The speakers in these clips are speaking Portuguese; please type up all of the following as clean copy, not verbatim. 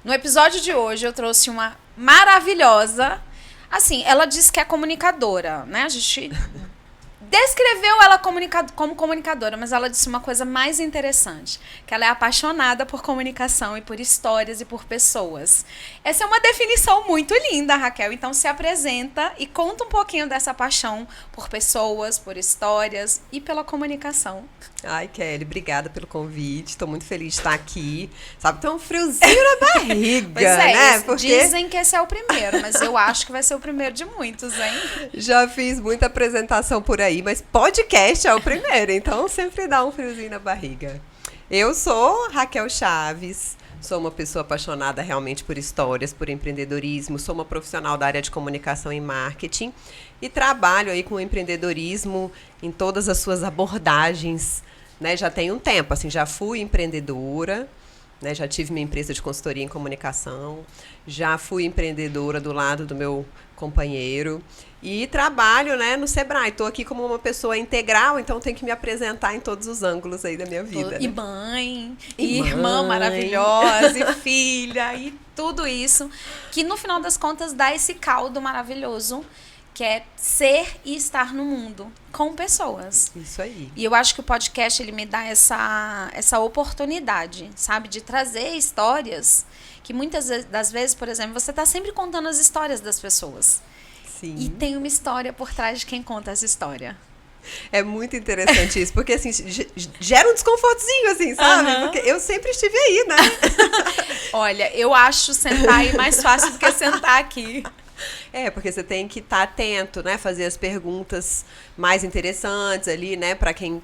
No episódio de hoje eu trouxe uma maravilhosa. Assim, ela disse que é comunicadora, né? A gente descreveu ela como comunicadora, mas ela disse uma coisa mais interessante, que ela é apaixonada por comunicação e por histórias e por pessoas. Essa é uma definição muito linda, Raquel. Então se apresenta e conta um pouquinho dessa paixão por pessoas, por histórias e pela comunicação. Ai, Kelly, obrigada pelo convite. Estou muito feliz de estar aqui. Sabe, tem um friozinho na barriga, pois é, né? Porque dizem que esse é o primeiro, mas eu acho que vai ser o primeiro de muitos, hein? já fiz muita apresentação por aí, mas podcast é o primeiro, então sempre dá um friozinho na barriga. Eu sou Raquel Chaves, sou uma pessoa apaixonada realmente por histórias, por empreendedorismo, sou uma profissional da área de comunicação e marketing e trabalho aí com o empreendedorismo em todas as suas abordagens, né? Já tem um tempo, assim, já fui empreendedora, né? Já tive minha empresa de consultoria em comunicação, já fui empreendedora do lado do meu companheiro e trabalho, né, no Sebrae. Estou aqui como uma pessoa integral, então tenho que me apresentar em todos os ângulos aí da minha vida. E né? mãe, e irmã maravilhosa, e filha, e tudo isso, que no final das contas dá esse caldo maravilhoso, que é ser e estar no mundo com pessoas. Isso aí. E eu acho que o podcast, ele me dá essa oportunidade, sabe? De trazer histórias que muitas das vezes, por exemplo, você está sempre contando as histórias das pessoas. Sim. E tem uma história por trás de quem conta essa história. É muito interessante isso, porque assim, gera um desconfortozinho, assim, sabe? Uhum. Porque eu sempre estive aí, né? Olha, eu acho sentar aí mais fácil do que sentar aqui. É, porque você tem que estar atento, né? Fazer as perguntas mais interessantes ali, né? Para quem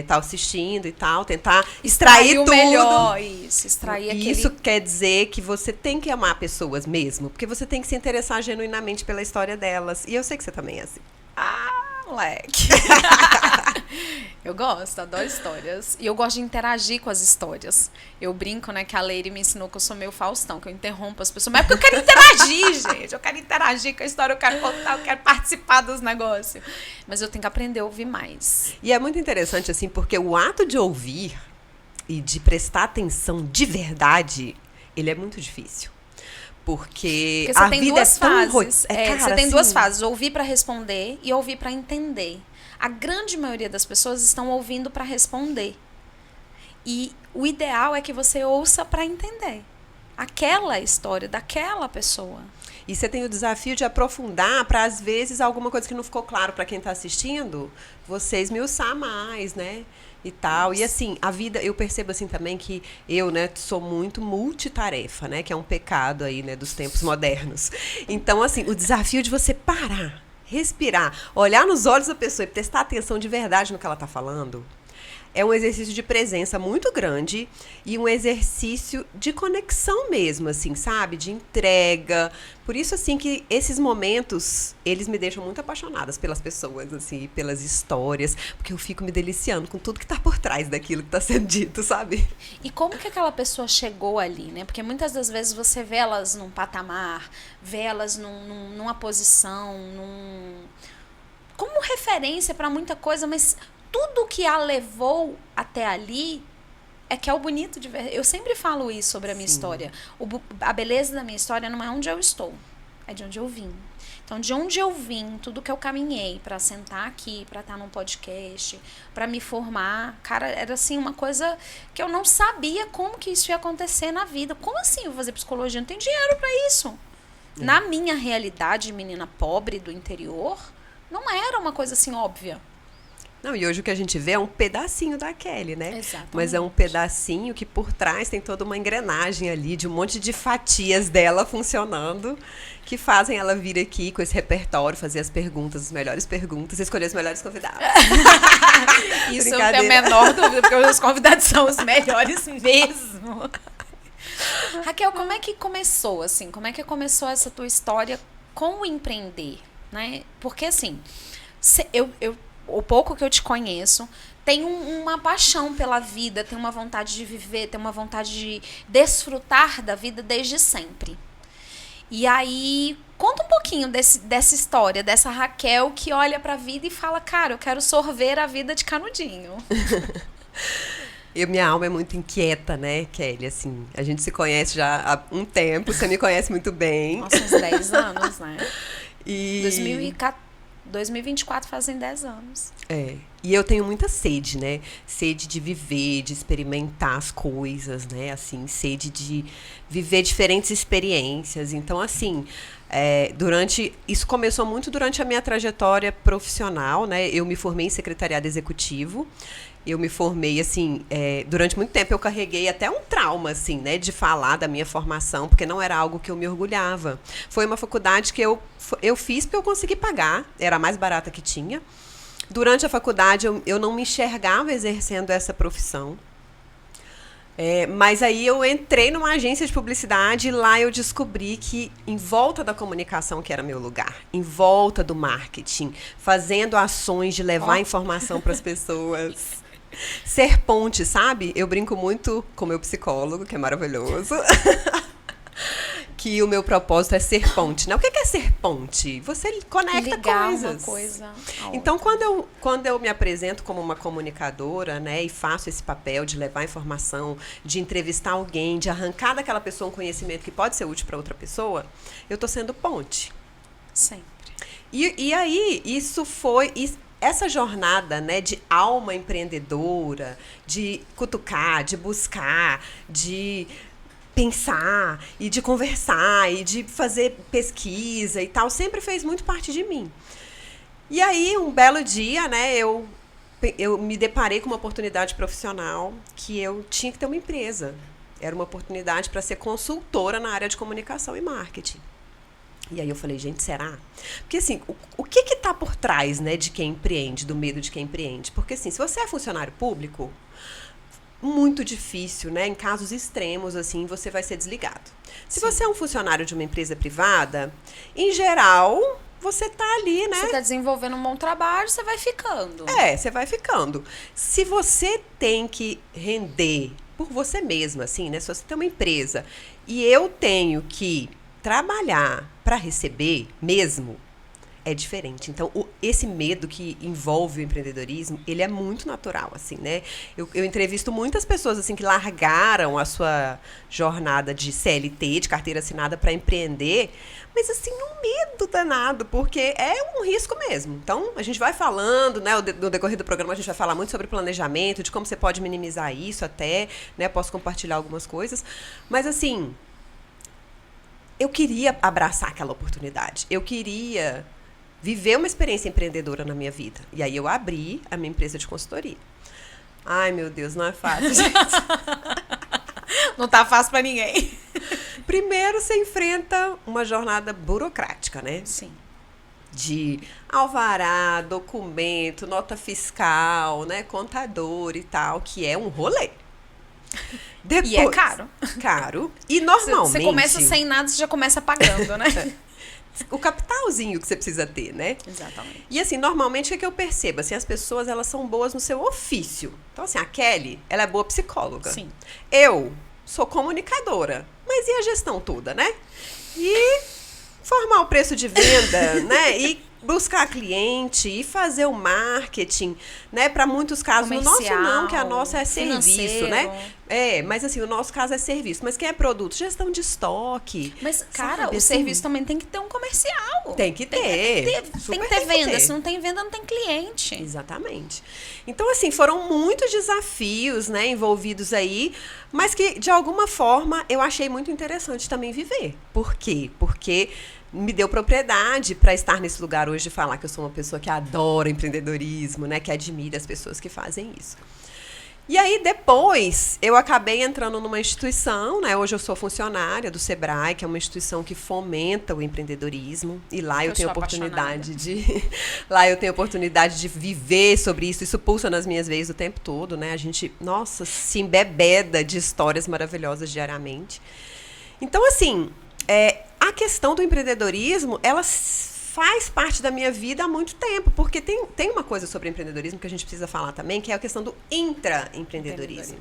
tá assistindo e tal, tentar extrair o tudo. Melhor, isso, extrair aquele... Isso quer dizer que você tem que amar pessoas mesmo, porque você tem que se interessar genuinamente pela história delas. E eu sei que você também é assim. Moleque. Eu gosto, adoro histórias. E eu gosto de interagir com as histórias. Eu brinco, né, que a Leire me ensinou que eu sou meio Faustão, que eu interrompo as pessoas. Mas é porque eu quero interagir, gente. Eu quero interagir com a história, eu quero contar, eu quero participar dos negócios. Mas eu tenho que aprender a ouvir mais. E é muito interessante, assim, porque o ato de ouvir e de prestar atenção de verdade, ele é muito difícil. Porque você a tem vida duas é tão fases. cara, você tem assim, duas fases, ouvir para responder e ouvir para entender. A grande maioria das pessoas estão ouvindo para responder. E o ideal é que você ouça para entender aquela história daquela pessoa. E você tem o desafio de aprofundar para, às vezes, alguma coisa que não ficou claro para quem está assistindo, você esmiuçar mais, né? E tal. E assim, a vida, eu percebo assim também que eu, né, sou muito multitarefa, né? Que é um pecado aí, né, dos tempos modernos. Então, assim, o desafio de você parar, respirar, olhar nos olhos da pessoa e prestar atenção de verdade no que ela está falando, é um exercício de presença muito grande e um exercício de conexão mesmo, assim, sabe? De entrega. Por isso, assim, que esses momentos, eles me deixam muito apaixonadas pelas pessoas, assim, pelas histórias, porque eu fico me deliciando com tudo que tá por trás daquilo que tá sendo dito, sabe? E como que aquela pessoa chegou ali, né? Porque muitas das vezes você vê elas num patamar, vê elas numa posição, como referência para muita coisa, mas tudo que a levou até ali é que é o bonito de ver. Eu sempre falo isso sobre a minha história. A beleza da minha história não é onde eu estou, é de onde eu vim. Então, de onde eu vim, tudo que eu caminhei para sentar aqui, para estar num podcast, para me formar, cara, era assim uma coisa que eu não sabia como que isso ia acontecer na vida. Como assim eu vou fazer psicologia? Não tem dinheiro para isso. Na minha realidade, menina pobre do interior, não era uma coisa assim óbvia. Não, e hoje o que a gente vê é um pedacinho da Kelly, né? Exatamente. Mas é um pedacinho que por trás tem toda uma engrenagem ali de um monte de fatias dela funcionando que fazem ela vir aqui com esse repertório, fazer as perguntas, as melhores perguntas, escolher os melhores convidados. Isso eu não tenho a menor dúvida, porque os convidados são os melhores mesmo. Raquel, como é que começou, assim? Como é que começou essa tua história com o empreender, né? Porque, assim, o pouco que eu te conheço, tem uma paixão pela vida, tem uma vontade de viver, tem uma vontade de desfrutar da vida desde sempre. E aí, conta um pouquinho dessa história, dessa Raquel que olha pra vida e fala, cara, eu quero sorver a vida de canudinho. Minha alma é muito inquieta, né, Kelly? Assim, a gente se conhece já há um tempo, você me conhece muito bem. Nossa, uns 10 anos, né? E 2024 fazem 10 anos. E eu tenho muita sede, né? Sede de viver, de experimentar as coisas, né? Assim, sede de viver diferentes experiências. Então, assim, isso começou muito durante a minha trajetória profissional, né? Eu me formei em secretariado executivo. Eu me formei, assim, durante muito tempo eu carreguei até um trauma, assim, né, de falar da minha formação, porque não era algo que eu me orgulhava. Foi uma faculdade que eu fiz porque eu consegui pagar, era a mais barata que tinha. Durante a faculdade eu não me enxergava exercendo essa profissão. Mas aí eu entrei numa agência de publicidade e lá eu descobri que em volta da comunicação, que era meu lugar, em volta do marketing, fazendo ações de levar informação para as pessoas, ser ponte, sabe? Eu brinco muito com meu psicólogo, que é maravilhoso, que o meu propósito é ser ponte, né? O que é ser ponte? Você conecta ligar coisas. Uma coisa a Então, outra. quando eu me apresento como uma comunicadora, né, e faço esse papel de levar informação, de entrevistar alguém, de arrancar daquela pessoa um conhecimento que pode ser útil para outra pessoa, eu estou sendo ponte. Sempre. E aí, essa jornada, né, de alma empreendedora, de cutucar, de buscar, de pensar e de conversar e de fazer pesquisa e tal, sempre fez muito parte de mim. E aí, um belo dia, né, eu me deparei com uma oportunidade profissional que eu tinha que ter uma empresa. Era uma oportunidade para ser consultora na área de comunicação e marketing. E aí eu falei, gente, será? Porque assim, o que está por trás, né, de quem empreende, do medo de quem empreende? Porque assim, se você é funcionário público, muito difícil, né? Em casos extremos, assim, você vai ser desligado. Se você é um funcionário de uma empresa privada, em geral, você está ali, né? Você está desenvolvendo um bom trabalho, você vai ficando. Você vai ficando. Se você tem que render por você mesma, assim, né? Se você tem uma empresa e eu tenho que trabalhar para receber mesmo, é diferente. Então, esse medo que envolve o empreendedorismo, ele é muito natural, assim, né? Eu entrevisto muitas pessoas, assim, que largaram a sua jornada de CLT, de carteira assinada, para empreender, mas, assim, um medo danado, porque é um risco mesmo. Então, a gente vai falando, né? No decorrer do programa, a gente vai falar muito sobre planejamento, de como você pode minimizar isso até, né? Posso compartilhar algumas coisas. Mas, assim, eu queria abraçar aquela oportunidade. Eu queria viver uma experiência empreendedora na minha vida. E aí eu abri a minha empresa de consultoria. Ai, meu Deus, não é fácil, gente. Não tá fácil pra ninguém. Primeiro, você enfrenta uma jornada burocrática, né? Sim. De alvará, documento, nota fiscal, né? Contador e tal, que é um rolê. Depois, e é caro. Caro. E normalmente... Você começa sem nada, você já começa pagando, né? O capitalzinho que você precisa ter, né? Exatamente. E assim, normalmente o que eu percebo? Assim, as pessoas, elas são boas no seu ofício. Então, assim, a Kelly, ela é boa psicóloga. Sim. Eu sou comunicadora. Mas e a gestão toda, né? E formar o preço de venda, né? E buscar cliente e fazer o marketing, né? Para muitos casos, no nosso não, que a nossa é serviço, né? Mas assim, o nosso caso é serviço. Mas quem é produto? Gestão de estoque. Mas, cara, sabe, o assim, serviço também tem que ter um comercial. Tem que ter. Tem que ter venda. Se não tem venda, não tem cliente. Exatamente. Então, assim, foram muitos desafios, né, envolvidos aí, mas que, de alguma forma, eu achei muito interessante também viver. Por quê? Porque me deu propriedade para estar nesse lugar hoje de falar que eu sou uma pessoa que adora empreendedorismo, né, que admira as pessoas que fazem isso. E aí, depois, eu acabei entrando numa instituição, né? Hoje eu sou funcionária do Sebrae, que é uma instituição que fomenta o empreendedorismo. E lá eu tenho oportunidade lá eu tenho oportunidade de viver sobre isso. Isso pulsa nas minhas veias o tempo todo, né? A gente, nossa, se embebeda de histórias maravilhosas diariamente. Então, assim, a questão do empreendedorismo, ela faz parte da minha vida há muito tempo, porque tem uma coisa sobre empreendedorismo que a gente precisa falar também, que é a questão do intraempreendedorismo.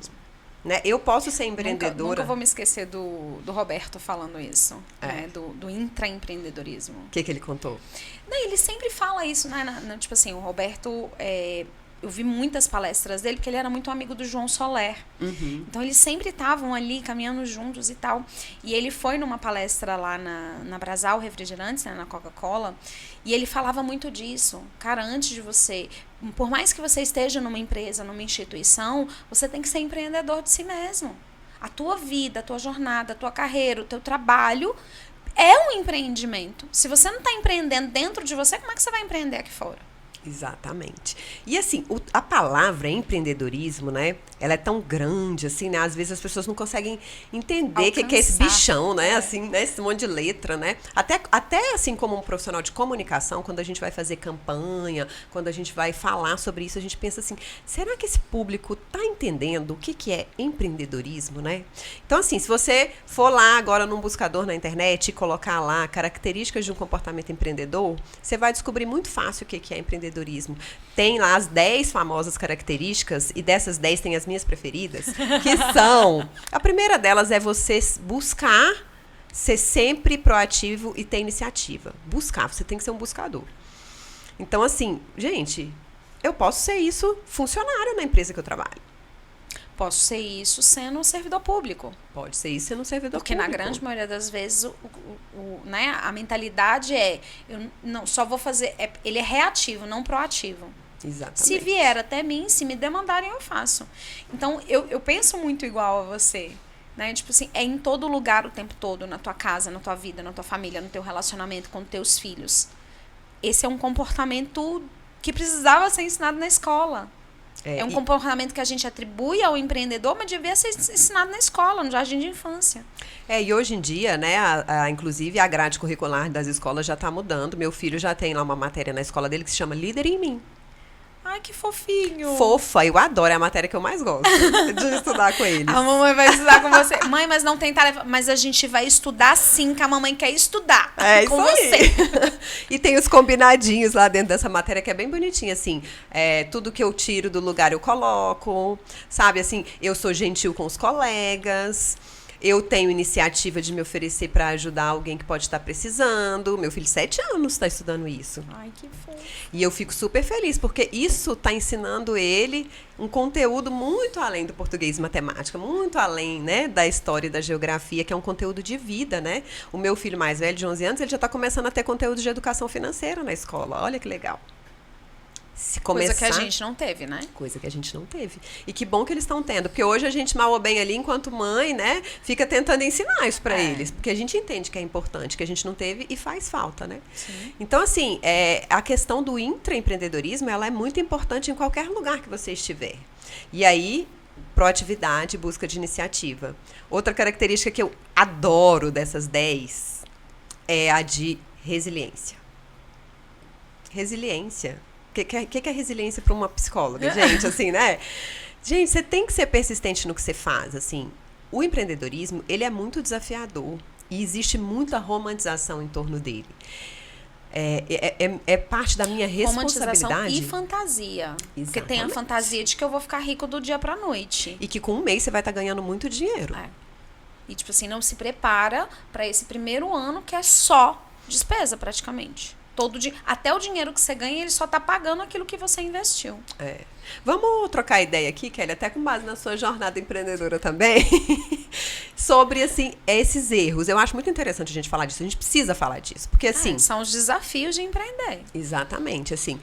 Né? Eu posso ser empreendedora... Nunca vou me esquecer do Roberto falando isso, né? do intraempreendedorismo. O que ele contou? Não, ele sempre fala isso, né? Tipo assim, o Roberto eu vi muitas palestras dele, porque ele era muito amigo do João Soler. Então, eles sempre estavam ali, caminhando juntos e tal. E ele foi numa palestra lá na Brasal Refrigerantes, né, na Coca-Cola, e ele falava muito disso. Cara, antes de você... Por mais que você esteja numa empresa, numa instituição, você tem que ser empreendedor de si mesmo. A tua vida, a tua jornada, a tua carreira, o teu trabalho é um empreendimento. Se você não está empreendendo dentro de você, como é que você vai empreender aqui fora? Exatamente. E assim, a palavra empreendedorismo, né? Ela é tão grande, assim, né? Às vezes as pessoas não conseguem entender o que é esse bichão, né? Assim, né? Esse monte de letra, né? Até assim, como um profissional de comunicação, quando a gente vai fazer campanha, quando a gente vai falar sobre isso, a gente pensa assim, será que esse público tá entendendo o que é empreendedorismo, né? Então, assim, se você for lá agora num buscador na internet e colocar lá características de um comportamento empreendedor, você vai descobrir muito fácil o que é empreendedorismo. Tem lá as 10 famosas características, e dessas 10 tem as minhas preferidas, que são... A primeira delas é você buscar ser sempre proativo e ter iniciativa. Buscar, você tem que ser um buscador. Então, assim, gente, eu posso ser isso funcionário na empresa que eu trabalho. Posso ser isso sendo um servidor público. Pode ser isso sendo um servidor Porque público. na grande maioria das vezes né, a mentalidade é, eu não só vou fazer, ele é reativo, não proativo. Exatamente. Se vier até mim, se me demandarem, eu faço. Então, eu penso muito igual a você. Né? Tipo assim, é em todo lugar o tempo todo, na tua casa, na tua vida, na tua família, no teu relacionamento com teus filhos. Esse é um comportamento que precisava ser ensinado na escola. É um comportamento que a gente atribui ao empreendedor, mas devia ser ensinado na escola, no jardim de infância. E hoje em dia, né, inclusive a grade curricular das escolas já está mudando. Meu filho já tem lá uma matéria na escola dele que se chama Líder em Mim. Ai, que fofinho. Fofa, eu adoro, é a matéria que eu mais gosto de estudar com eles. A mamãe vai estudar com você. Mãe, mas não tem tarefa. Mas a gente vai estudar sim, que a mamãe quer estudar com você. E tem os combinadinhos lá dentro dessa matéria que é bem bonitinho, assim. Tudo que eu tiro do lugar eu coloco, sabe? Assim, eu sou gentil com os colegas. Eu tenho iniciativa de me oferecer para ajudar alguém que pode estar precisando. Meu filho, 7 anos, está estudando isso. Ai, que fofo. E eu fico super feliz, porque isso está ensinando ele um conteúdo muito além do português e matemática, muito além, né, da história e da geografia, que é um conteúdo de vida, né? O meu filho mais velho, de 11 anos, ele já está começando a ter conteúdo de educação financeira na escola. Olha que legal. Coisa que a gente não teve, né? Coisa que a gente não teve. E que bom que eles estão tendo. Porque hoje a gente, mal ou bem ali, enquanto mãe, né, fica tentando ensinar isso para eles. Porque a gente entende que é importante, que a gente não teve e faz falta, né? Sim. Então, assim, a questão do intraempreendedorismo, ela é muito importante em qualquer lugar que você estiver. E aí, proatividade, busca de iniciativa. Outra característica que eu adoro dessas 10 é a de resiliência. Resiliência. O que é resiliência para uma psicóloga, gente? Assim, né? Gente, você tem que ser persistente no que você faz, assim. O empreendedorismo, ele é muito desafiador e existe muita romantização em torno dele. É parte da minha responsabilidade. Romantização e fantasia. Exatamente. Porque tem a fantasia de que eu vou ficar rico do dia pra noite. E que com um mês você vai estar ganhando muito dinheiro. E, tipo assim, não se prepara para esse primeiro ano que é só despesa, praticamente. Até o dinheiro que você ganha, ele só tá pagando aquilo que você investiu. Vamos trocar ideia aqui, Kelly, até com base na sua jornada empreendedora também, sobre, assim, esses erros. Eu acho muito interessante a gente falar disso, a gente precisa falar disso, porque, assim... são os desafios de empreender. Exatamente, assim...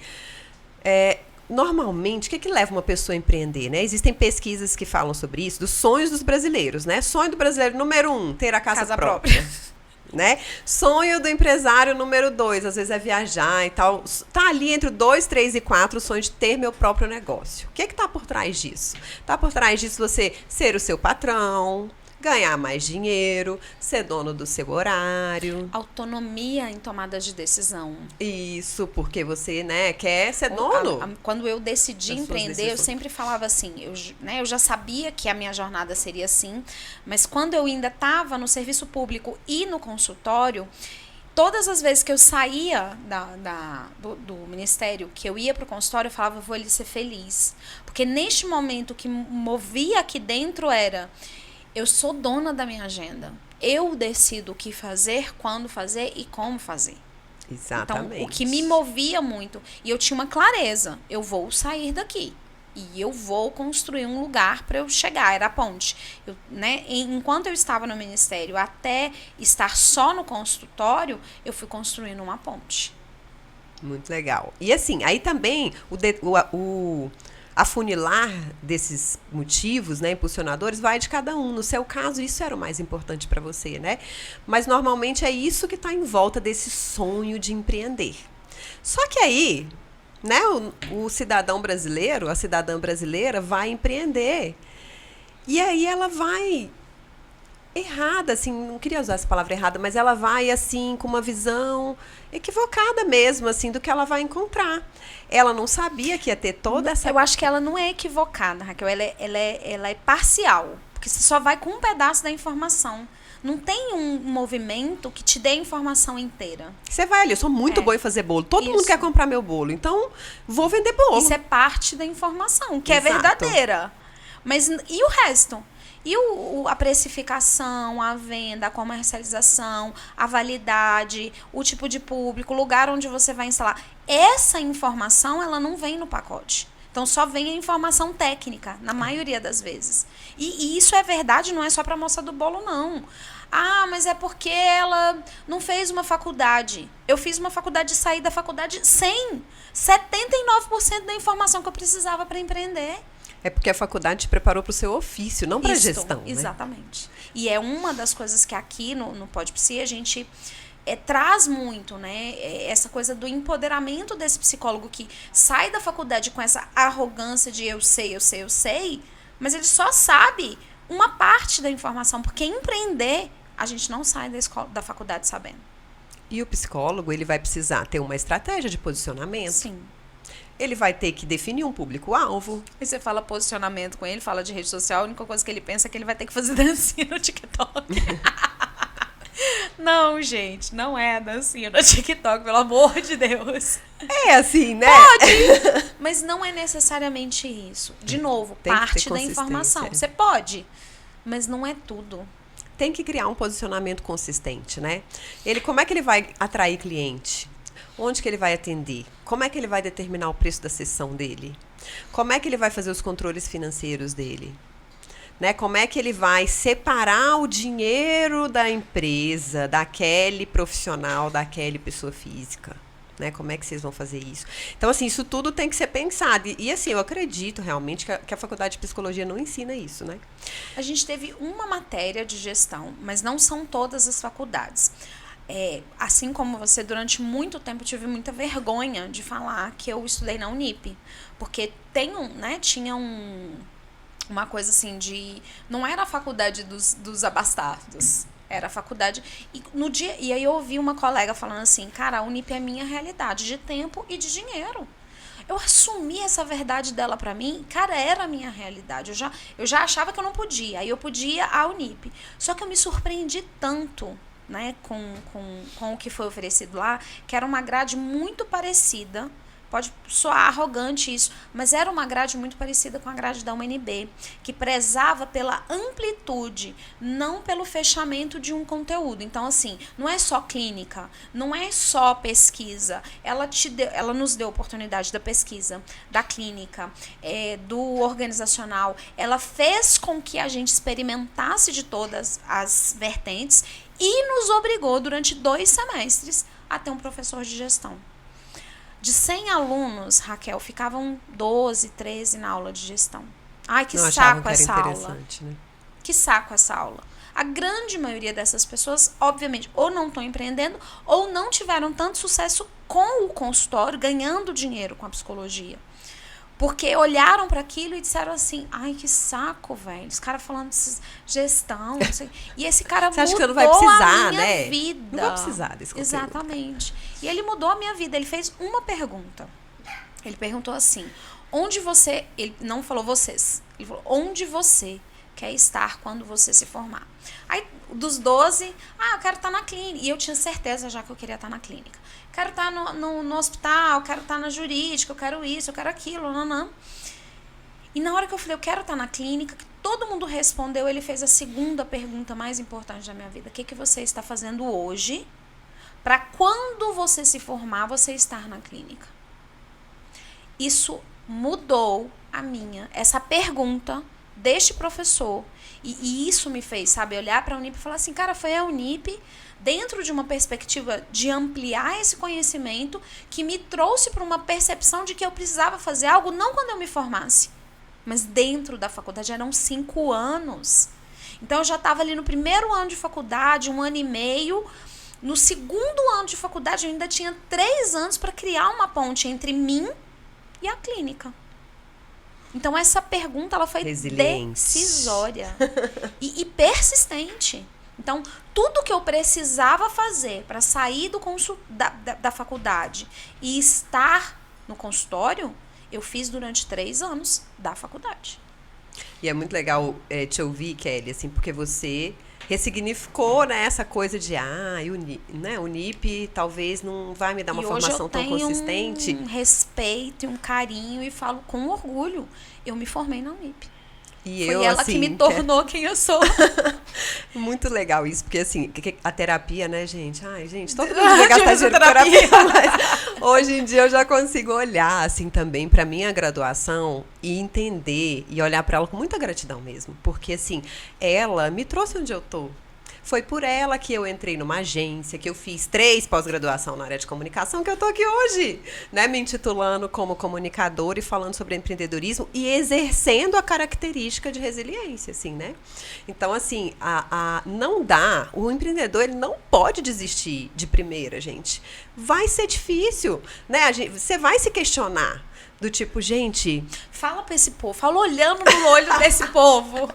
Normalmente, o que leva uma pessoa a empreender, né? Existem pesquisas que falam sobre isso, dos sonhos dos brasileiros, né? Sonho do brasileiro número 1, ter a casa própria. Né? Sonho do empresário número 2, às vezes é viajar e tal. Tá ali entre o 2, 3 e 4 o sonho de ter meu próprio negócio. O que tá por trás disso? Tá por trás disso você ser o seu patrão, ganhar mais dinheiro, ser dono do seu horário. Autonomia em tomadas de decisão. Isso, porque você, né, quer ser dono. Quando eu decidi empreender, eu sempre falava assim, eu já sabia que a minha jornada seria assim, mas quando eu ainda estava no serviço público e no consultório, todas as vezes que eu saía do ministério, que eu ia para o consultório, eu falava, eu vou ali ser feliz. Porque neste momento, o que movia aqui dentro era... Eu sou dona da minha agenda. Eu decido o que fazer, quando fazer e como fazer. Exatamente. Então, o que me movia muito, e eu tinha uma clareza, eu vou sair daqui. E eu vou construir um lugar para eu chegar, era a ponte. Né, enquanto eu estava no ministério, até estar só no consultório, eu fui construindo uma ponte. Muito legal. E assim, aí também o afunilar desses motivos, né, impulsionadores, vai de cada um. No seu caso, isso era o mais importante para você, né? Mas normalmente é isso que está em volta desse sonho de empreender. Só que aí, né, o cidadão brasileiro, a cidadã brasileira vai empreender. E aí ela vai errada, assim, não queria usar essa palavra errada, mas ela vai, assim, com uma visão equivocada mesmo, assim, do que ela vai encontrar. Ela não sabia que ia ter toda essa... Eu acho que ela não é equivocada, Raquel, ela é parcial, porque você só vai com um pedaço da informação. Não tem um movimento que te dê a informação inteira. Você vai ali, eu sou muito boa em fazer bolo. Todo mundo quer comprar meu bolo, então vou vender bolo. Isso é parte da informação, que Exato. é verdadeira. Mas e o resto? E a precificação, a venda, a comercialização, a validade, o tipo de público, o lugar onde você vai instalar. Essa informação, ela não vem no pacote. Então, só vem a informação técnica, na maioria das vezes. E isso é verdade, não é só para a moça do bolo, não. Ah, mas é porque ela não fez uma faculdade. Eu fiz uma faculdade e saí da faculdade sem 79% da informação que eu precisava para empreender. É porque a faculdade te preparou para o seu ofício, não para a gestão. Exatamente. Né? E é uma das coisas que aqui no Pode Psi a gente traz muito, né? Essa coisa do empoderamento desse psicólogo que sai da faculdade com essa arrogância de eu sei, mas ele só sabe uma parte da informação, porque empreender, a gente não sai da faculdade sabendo. E o psicólogo, ele vai precisar ter uma estratégia de posicionamento. Sim. Ele vai ter que definir um público-alvo. E você fala posicionamento com ele, fala de rede social, a única coisa que ele pensa é que ele vai ter que fazer dancinha no TikTok. Não, gente, não é dancinha no TikTok, pelo amor de Deus. É assim, né? Pode, mas não é necessariamente isso. De novo, tem parte da informação. Você pode, mas não é tudo. Tem que criar um posicionamento consistente, né? Como é que ele vai atrair cliente? Onde que ele vai atender? Como é que ele vai determinar o preço da sessão dele? Como é que ele vai fazer os controles financeiros dele? Né? Como é que ele vai separar o dinheiro da empresa, daquele profissional, daquele pessoa física? Né? Como é que vocês vão fazer isso? Então, assim, isso tudo tem que ser pensado. E assim, eu acredito realmente que a faculdade de psicologia não ensina isso, né? A gente teve uma matéria de gestão, mas não são todas as faculdades. Assim como você, durante muito tempo tive muita vergonha de falar que eu estudei na Unip, porque tinha uma coisa assim de... Não era a faculdade dos abastados, era a faculdade... E aí eu ouvi uma colega falando assim, cara, a Unip é a minha realidade de tempo e de dinheiro. Eu assumi essa verdade dela pra mim, cara, era a minha realidade. Eu já achava que eu não podia, aí eu podia a Unip. Só que eu me surpreendi tanto, né, com o que foi oferecido lá, que era uma grade muito parecida. Pode soar arrogante isso, mas era uma grade muito parecida com a grade da UNB, que prezava pela amplitude, não pelo fechamento de um conteúdo. Então, assim, não é só clínica, não é só pesquisa. Ela nos deu a oportunidade da pesquisa, da clínica, do organizacional. Ela fez com que a gente experimentasse de todas as vertentes e nos obrigou, durante 2 semestres, a ter um professor de gestão. De 100 alunos, Raquel, ficavam 12, 13 na aula de gestão. Ai, que saco essa aula. Né? Que saco essa aula. A grande maioria dessas pessoas, obviamente, ou não estão empreendendo, ou não tiveram tanto sucesso com o consultório, ganhando dinheiro com a psicologia. Porque olharam para aquilo e disseram assim, ai, que saco, velho. Os caras falando de gestão, não sei. E esse cara Você acha mudou que não vai precisar, a minha né? vida. Não vai precisar desse conteúdo. Exatamente. E ele mudou a minha vida. Ele fez uma pergunta. Ele perguntou assim, onde você... Ele não falou vocês. Ele falou, onde você quer estar quando você se formar? Aí, dos 12, eu quero estar na clínica. E eu tinha certeza já que eu queria estar na clínica. Quero estar no hospital, quero estar na jurídica, eu quero isso, eu quero aquilo, não. E na hora que eu falei, eu quero estar na clínica, que todo mundo respondeu, ele fez a segunda pergunta mais importante da minha vida. O que você está fazendo hoje para quando você se formar, você estar na clínica. Isso mudou essa pergunta deste professor. E isso me fez, sabe, olhar para a Unip e falar assim, cara, foi a Unip, dentro de uma perspectiva de ampliar esse conhecimento, que me trouxe para uma percepção de que eu precisava fazer algo, não quando eu me formasse, mas dentro da faculdade. Eram 5 anos. Então, eu já estava ali no primeiro ano de faculdade, 1 ano e meio. No segundo ano de faculdade, eu ainda tinha 3 anos para criar uma ponte entre mim e a clínica. Então, essa pergunta ela foi decisória e persistente. Então, tudo que eu precisava fazer para sair da faculdade e estar no consultório, eu fiz durante 3 anos da faculdade. E é muito legal te ouvir, Kelly, assim, porque você ressignificou, né, essa coisa de Unip talvez não vai me dar uma formação tão consistente. Um respeito e um carinho e falo com orgulho. Eu me formei na Unip. Foi ela que me tornou quem eu sou. Muito legal isso, porque assim, a terapia, né, gente? Ai, gente, todo mundo vai gastar dinheiro com terapia, mas hoje em dia eu já consigo olhar, assim, também pra minha graduação e entender e olhar pra ela com muita gratidão mesmo. Porque, assim, ela me trouxe onde eu tô. Foi por ela que eu entrei numa agência, que eu fiz 3 pós-graduação na área de comunicação, que eu tô aqui hoje, né, me intitulando como comunicadora e falando sobre empreendedorismo e exercendo a característica de resiliência, assim, né? Então, assim, não dá, o empreendedor, ele não pode desistir de primeira, gente. Vai ser difícil, né? Você vai se questionar. Do tipo, gente... Fala pra esse povo. Fala olhando no olho desse povo.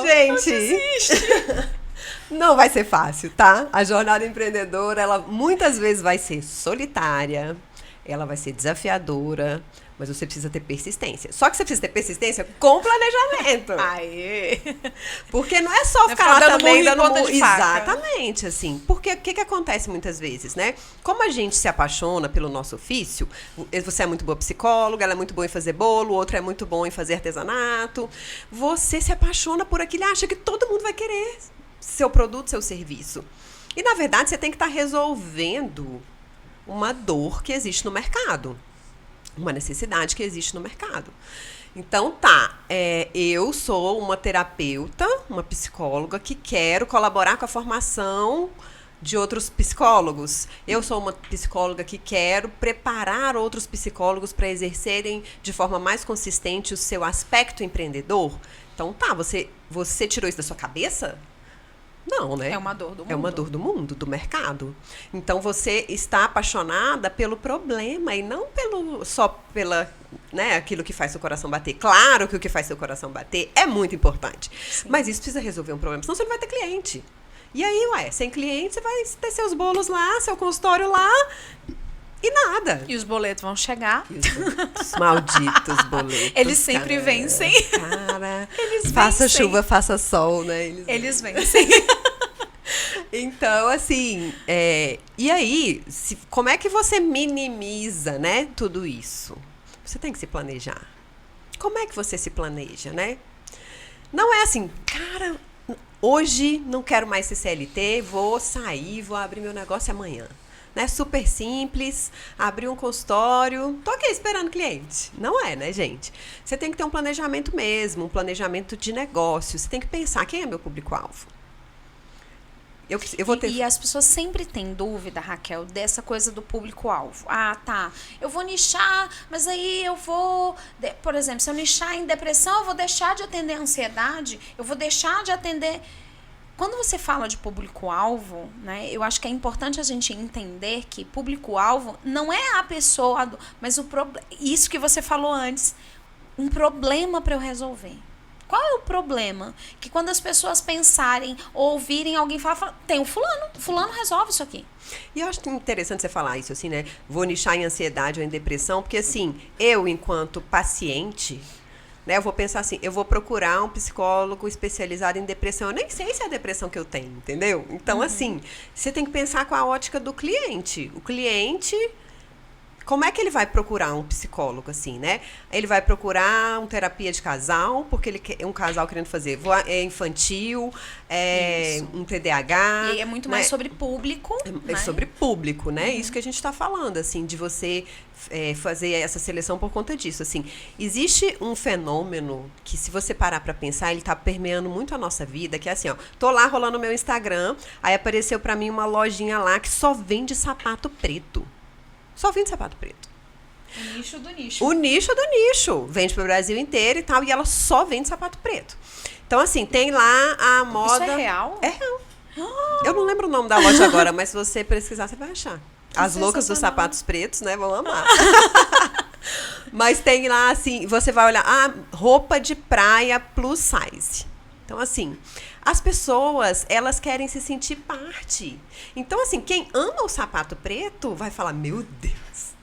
Gente... Não vai ser fácil, tá? A jornada empreendedora, ela muitas vezes vai ser solitária, ela vai ser desafiadora, mas você precisa ter persistência. Só que você precisa ter persistência com planejamento. Aê! Porque não é só ficar lá também dando murro. Exatamente, assim. Porque o que acontece muitas vezes, né? Como a gente se apaixona pelo nosso ofício, você é muito boa psicóloga, ela é muito boa em fazer bolo, o outro é muito bom em fazer artesanato. Você se apaixona por aquilo e acha que todo mundo vai querer seu produto, seu serviço. E, na verdade, você tem que estar resolvendo uma dor que existe no mercado. Uma necessidade que existe no mercado. Então, eu sou uma terapeuta, uma psicóloga que quero colaborar com a formação de outros psicólogos. Eu sou uma psicóloga que quero preparar outros psicólogos para exercerem de forma mais consistente o seu aspecto empreendedor. Então, você tirou isso da sua cabeça? Não, né? É uma dor do mundo. É uma dor do mundo, do mercado. Então, você está apaixonada pelo problema e não só pela, né, aquilo que faz seu coração bater. Claro que o que faz seu coração bater é muito importante. Sim. Mas isso precisa resolver um problema, senão você não vai ter cliente. E aí, sem cliente, você vai ter seus bolos lá, seu consultório lá e nada. E os boletos vão chegar. Os malditos boletos. Eles sempre vencem. Cara, faça chuva, faça sol, né? Eles vencem. Então, assim, e aí, como é que você minimiza, né, tudo isso? Você tem que se planejar. Como é que você se planeja, né? Não é assim, cara, hoje não quero mais ser CLT, vou sair, vou abrir meu negócio amanhã. Né? Super simples, abrir um consultório, tô aqui esperando cliente. Não é, né, gente? Você tem que ter um planejamento mesmo, um planejamento de negócio. Você tem que pensar, quem é meu público-alvo? E as pessoas sempre têm dúvida, Raquel, dessa coisa do público-alvo. Ah, tá, eu vou nichar, mas aí eu vou... Por exemplo, se eu nichar em depressão, eu vou deixar de atender ansiedade, eu vou deixar de atender... Quando você fala de público-alvo, né, eu acho que é importante a gente entender que público-alvo não é a pessoa, mas isso que você falou antes, um problema para eu resolver. Qual é o problema? Que quando as pessoas pensarem ou ouvirem alguém falar, tem o fulano resolve isso aqui. E eu acho interessante você falar isso, assim, né? Vou nichar em ansiedade ou em depressão, porque assim, eu, enquanto paciente, né, eu vou pensar assim, eu vou procurar um psicólogo especializado em depressão. Eu nem sei se é a depressão que eu tenho, entendeu? Então, assim, você tem que pensar com a ótica do cliente. O cliente como é que ele vai procurar um psicólogo, assim, né? Ele vai procurar uma terapia de casal, porque ele quer um casal querendo fazer infantil, um TDAH. E aí é muito mais sobre público, É né? sobre público, né? Isso que a gente está falando, assim, de você fazer essa seleção por conta disso, assim. Existe um fenômeno que, se você parar para pensar, ele tá permeando muito a nossa vida, que é assim, ó, tô lá rolando o meu Instagram, aí apareceu para mim uma lojinha lá que só vende sapato preto. Só vende sapato preto. O nicho do nicho. O nicho do nicho. Vende pro Brasil inteiro e tal, e ela só vende sapato preto. Então, assim, tem lá a moda... Isso é real? É real. Eu não lembro o nome da loja agora, mas se você pesquisar, você vai achar. As loucas dos sapatos pretos, né? Vão amar. Mas tem lá, assim, você vai olhar, roupa de praia plus size. Então, assim, as pessoas, elas querem se sentir parte. Então, assim, quem ama o sapato preto vai falar, meu Deus.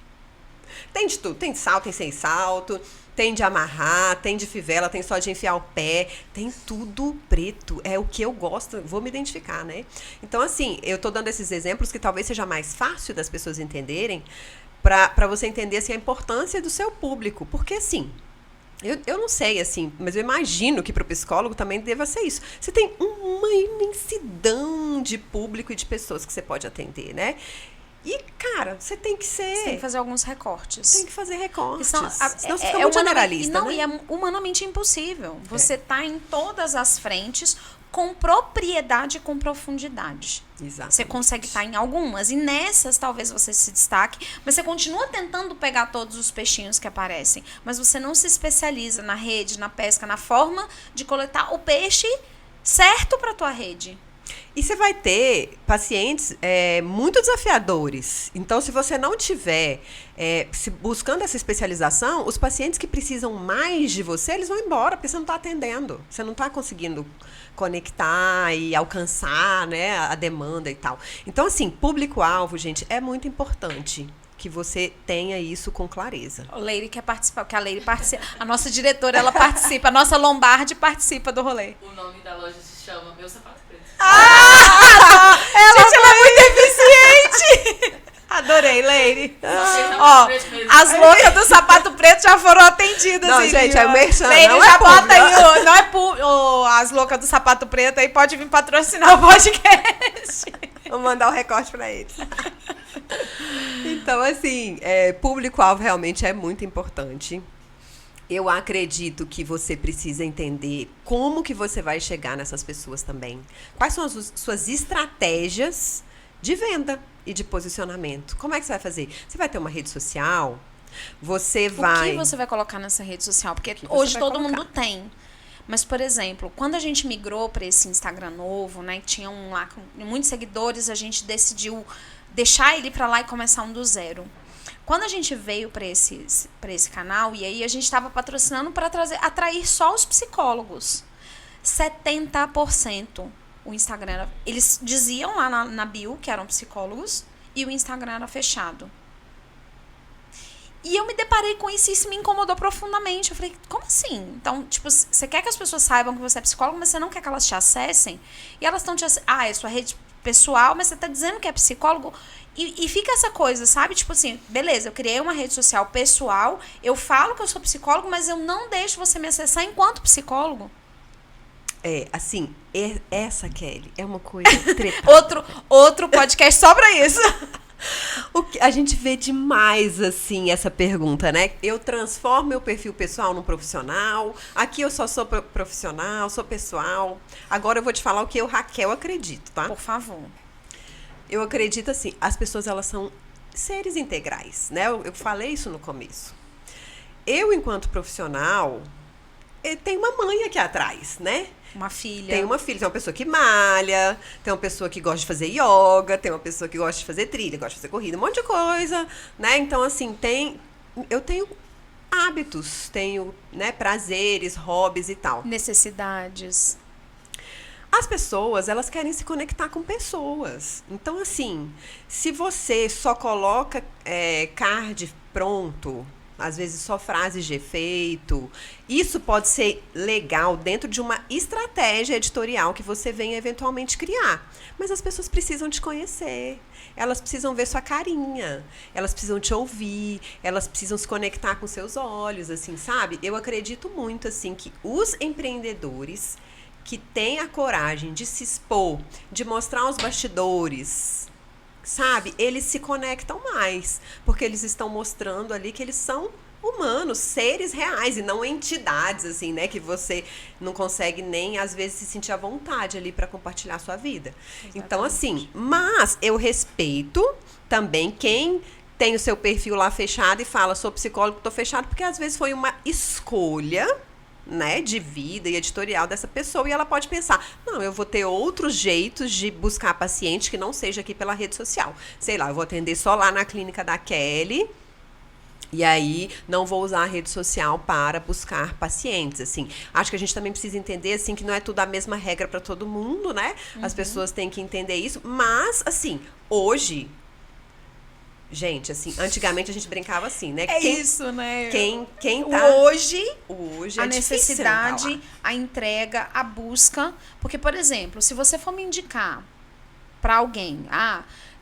Tem de tudo, tem de salto, tem sem salto, tem de amarrar, tem de fivela, tem só de enfiar o pé, tem tudo preto. É o que eu gosto, vou me identificar, né? Então, assim, eu tô dando esses exemplos que talvez seja mais fácil das pessoas entenderem, para você entender, assim, a importância do seu público. Porque, assim, eu não sei, assim, mas eu imagino que para o psicólogo também deva ser isso. Você tem uma imensidão de público e de pessoas que você pode atender, né? E, cara, você tem que ser... Você tem que fazer alguns recortes. Tem que fazer recortes. Senão Senão você fica muito generalista, não, né? e é humanamente impossível. Você tá em todas as frentes com propriedade e com profundidade. Exato. Você consegue estar em algumas. E nessas, talvez você se destaque. Mas você continua tentando pegar todos os peixinhos que aparecem. Mas você não se especializa na rede, na pesca, na forma de coletar o peixe certo para tua rede. E você vai ter pacientes muito desafiadores. Então, se você não tiver buscando essa especialização, os pacientes que precisam mais de você, eles vão embora, porque você não está atendendo. Você não está conseguindo conectar e alcançar, né, a demanda e tal. Então, assim, público-alvo, gente, é muito importante que você tenha isso com clareza. A Leire quer participar, porque a Leire participa. A nossa diretora, ela participa. A nossa Lombardi participa do rolê. O nome da loja se chama Meu Sapato Preto. Gente, ela é muito eficiente! Adorei, Leire. Ó, as loucas do sapato preto já foram atendidas. Não, aí, gente, é o merchan, Leire, não já é bota público. aí, não é as loucas do sapato preto aí, pode vir patrocinar o podcast. Vou mandar o recorte para eles. Então, assim, público-alvo realmente é muito importante. Eu acredito que você precisa entender como que você vai chegar nessas pessoas também. Quais são as suas estratégias de venda e de posicionamento. Como é que você vai fazer? Você vai ter uma rede social? Você vai... O que você vai colocar nessa rede social? Porque você hoje vai todo colocar? mundo tem. Mas, por exemplo, quando a gente migrou para esse Instagram novo, né, que tinha um lá com muitos seguidores, a gente decidiu deixar ele para lá e começar um do zero. Quando a gente veio para esse canal, e aí a gente estava patrocinando para atrair só os psicólogos. 70% o Instagram era, eles diziam lá na bio que eram psicólogos e o Instagram era fechado. E eu me deparei com isso e isso me incomodou profundamente. Eu falei, como assim? Então, tipo, você quer que as pessoas saibam que você é psicólogo, mas você não quer que elas te acessem? E elas estão te acessando. É sua rede pessoal, mas você tá dizendo que é psicólogo. E fica essa coisa, sabe? Tipo assim, beleza, eu criei uma rede social pessoal, eu falo que eu sou psicólogo, mas eu não deixo você me acessar enquanto psicólogo. Assim, essa, Kelly, é uma coisa treta. Outro podcast só pra isso. A gente vê demais, assim, essa pergunta, né? Eu transformo meu perfil pessoal num profissional. Aqui eu só sou profissional, sou pessoal. Agora eu vou te falar o que eu, Raquel, acredito, tá? Por favor. Eu acredito, assim, as pessoas, elas são seres integrais, né? Eu falei isso no começo. Eu, enquanto profissional, tenho uma mãe aqui atrás, né? Uma filha. Tem uma filha, tem uma pessoa que malha, tem uma pessoa que gosta de fazer yoga, tem uma pessoa que gosta de fazer trilha, gosta de fazer corrida, um monte de coisa, né? Então, assim, eu tenho hábitos, tenho, né, prazeres, hobbies e tal. Necessidades. As pessoas, elas querem se conectar com pessoas. Então, assim, se você só coloca card pronto, às vezes só frases de efeito. Isso pode ser legal dentro de uma estratégia editorial que você venha eventualmente criar. Mas as pessoas precisam te conhecer. Elas precisam ver sua carinha. Elas precisam te ouvir. Elas precisam se conectar com seus olhos, assim, sabe? Eu acredito muito, assim, que os empreendedores que têm a coragem de se expor, de mostrar os bastidores, sabe? Eles se conectam mais, porque eles estão mostrando ali que eles são humanos, seres reais e não entidades, assim, né? Que você não consegue nem, às vezes, se sentir à vontade ali para compartilhar a sua vida. Exatamente. Então, assim, mas eu respeito também quem tem o seu perfil lá fechado e fala, sou psicólogo, tô fechado, porque às vezes foi uma escolha, né, de vida e editorial dessa pessoa, e ela pode pensar, não, eu vou ter outros jeitos de buscar paciente que não seja aqui pela rede social. Sei lá, eu vou atender só lá na clínica da Kelly, e aí não vou usar a rede social para buscar pacientes, assim. Acho que a gente também precisa entender, assim, que não é tudo a mesma regra para todo mundo, né? As pessoas têm que entender isso, mas, assim, hoje... Gente, assim, antigamente a gente brincava assim, né? Isso, né? Quem tá... Hoje a é necessidade, a entrega, a busca. Porque, por exemplo, se você for me indicar pra alguém,